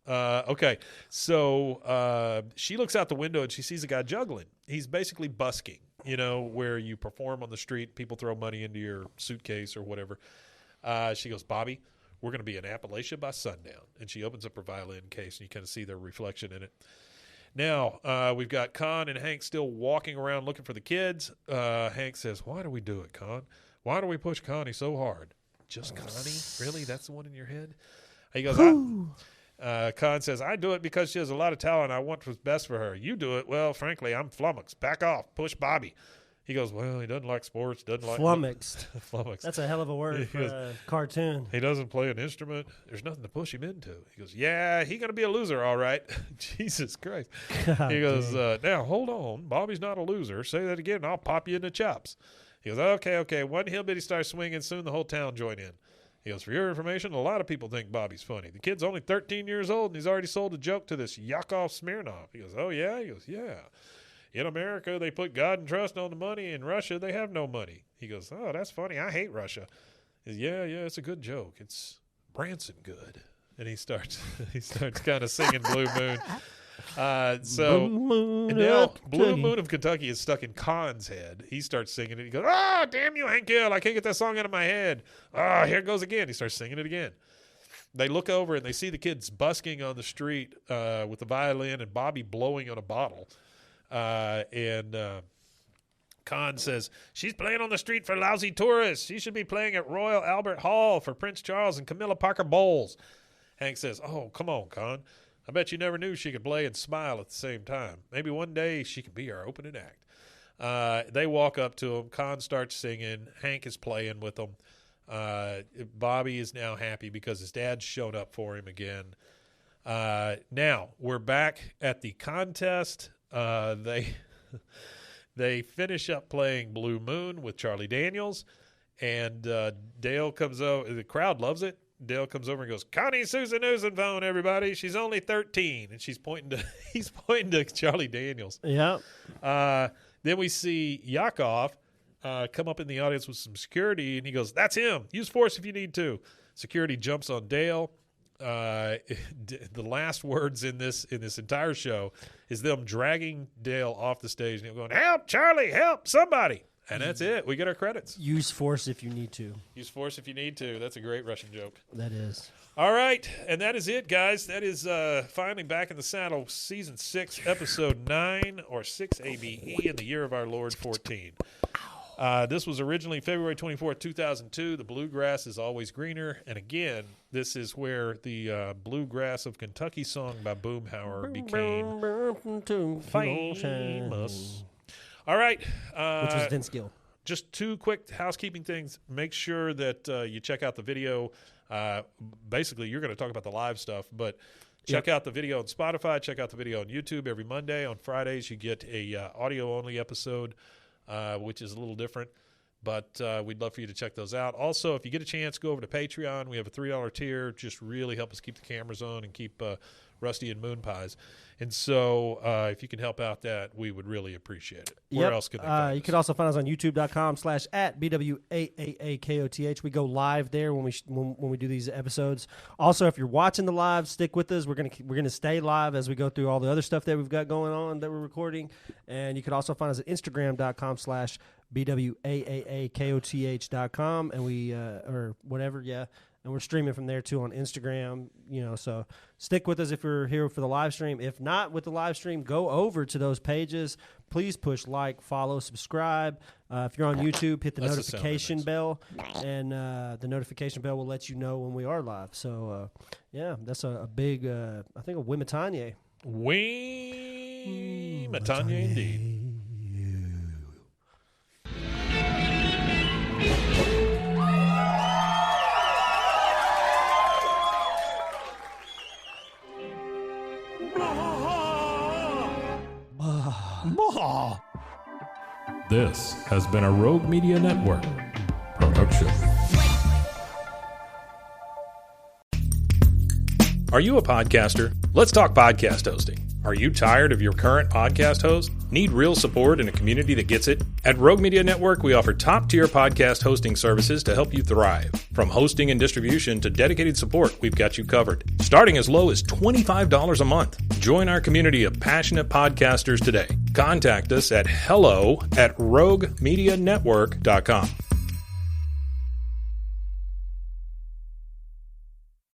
okay. So she looks out the window and she sees a guy juggling. He's basically busking, where you perform on the street, people throw money into your suitcase or whatever. She goes, Bobby, we're going to be in Appalachia by sundown. And she opens up her violin case and you kind of see their reflection in it. Now, we've got Con and Hank still walking around looking for the kids. Hank says, why do we do it, Con? Why do we push Connie so hard? Just Connie? Really? That's the one in your head? He goes, Con says, I do it because she has a lot of talent. I want what's best for her. You do it. Well, frankly, I'm flummoxed. Back off. Push Bobby. He goes, well, he doesn't like sports. Doesn't like flummoxed. Flummoxed. That's a hell of a word for a cartoon. He doesn't play an instrument. There's nothing to push him into. He goes, yeah, he's going to be a loser, all right. Jesus Christ. God, he goes, now, hold on. Bobby's not a loser. Say that again, and I'll pop you in the chops. He goes, okay. One hillbilly starts swinging, soon the whole town join in. He goes, for your information, a lot of people think Bobby's funny. The kid's only 13 years old, and he's already sold a joke to this Yakov Smirnov. He goes, oh, yeah? He goes, yeah. In America, they put God and trust on the money. In Russia, they have no money. He goes, oh, that's funny. I hate Russia. He goes, yeah, it's a good joke. It's Branson good. And he starts kind of singing Blue Moon. So now Blue Moon of Kentucky is stuck in Con's head. He starts singing it. He goes, oh, damn you, Hank Gill. I can't get that song out of my head. Oh, here it goes again. He starts singing it again. They look over and they see the kids busking on the street with the violin and Bobby blowing on a bottle. And Con says, she's playing on the street for lousy tourists. She should be playing at Royal Albert Hall for Prince Charles and Camilla Parker Bowles. Hank says, oh, come on, Con. I bet you never knew she could play and smile at the same time. Maybe one day she could be our opening act. They walk up to him. Con starts singing. Hank is playing with them. Bobby is now happy because his dad's shown up for him again. Now, we're back at the contest. They finish up playing Blue Moon with Charlie Daniels, and Dale comes over. The crowd loves it. Dale comes over and goes, Connie Susan Newsonphone, everybody. She's only 13, and he's pointing to Charlie Daniels. Yeah. Then we see Yakov come up in the audience with some security, and he goes, that's him. Use force if you need to. Security jumps on Dale. The last words in this entire show is them dragging Dale off the stage and him going, help, Charlie, help, somebody. And that's it. We get our credits. Use force if you need to. Use force if you need to. That's a great Russian joke. That is. All right. And that is it, guys. That is finally Back in the Saddle, Season 6, Episode 9, or 6 ABE in the year of our Lord 14. This was originally February 24th, 2002. The Bluegrass is always greener. And again, this is where the Bluegrass of Kentucky song by Boomhauer became famous. All right. Which was Vince Gill. Just two quick housekeeping things. Make sure that you check out the video. Basically, you're going to talk about the live stuff, but check out the video on Spotify. Check out the video on YouTube every Monday. On Fridays, you get a audio-only episode, which is a little different. But we'd love for you to check those out. Also, if you get a chance, go over to Patreon. We have a $3 tier. Just really help us keep the cameras on and keep Rusty and Moon Pies. And so if you can help out that, we would really appreciate it. Where else can they find You us? can also find us on youtube.com/@BWAAAKOTH. We go live there when we do these episodes. Also, if you're watching the live, stick with us. We're gonna stay live as we go through all the other stuff that we've got going on that we're recording. And you can also find us at instagram.com/BWAAAKOTH.com, and we or whatever, and we're streaming from there too on Instagram. So stick with us if you're here for the live stream. If not with the live stream, go over to those pages. Please push like, follow, subscribe. If you're on YouTube, hit the That's the sound notification bell, and the notification bell will let you know when we are live. So that's a big, I think, a Wimatanye. Wimatanye indeed. This has been a Rogue Media Network production. Are you a podcaster? Let's talk podcast hosting. Are you tired of your current podcast host? Need real support in a community that gets it? At Rogue Media Network, we offer top-tier podcast hosting services to help you thrive. From hosting and distribution to dedicated support, we've got you covered. Starting as low as $25 a month. Join our community of passionate podcasters today. Contact us at hello@roguemedianetwork.com.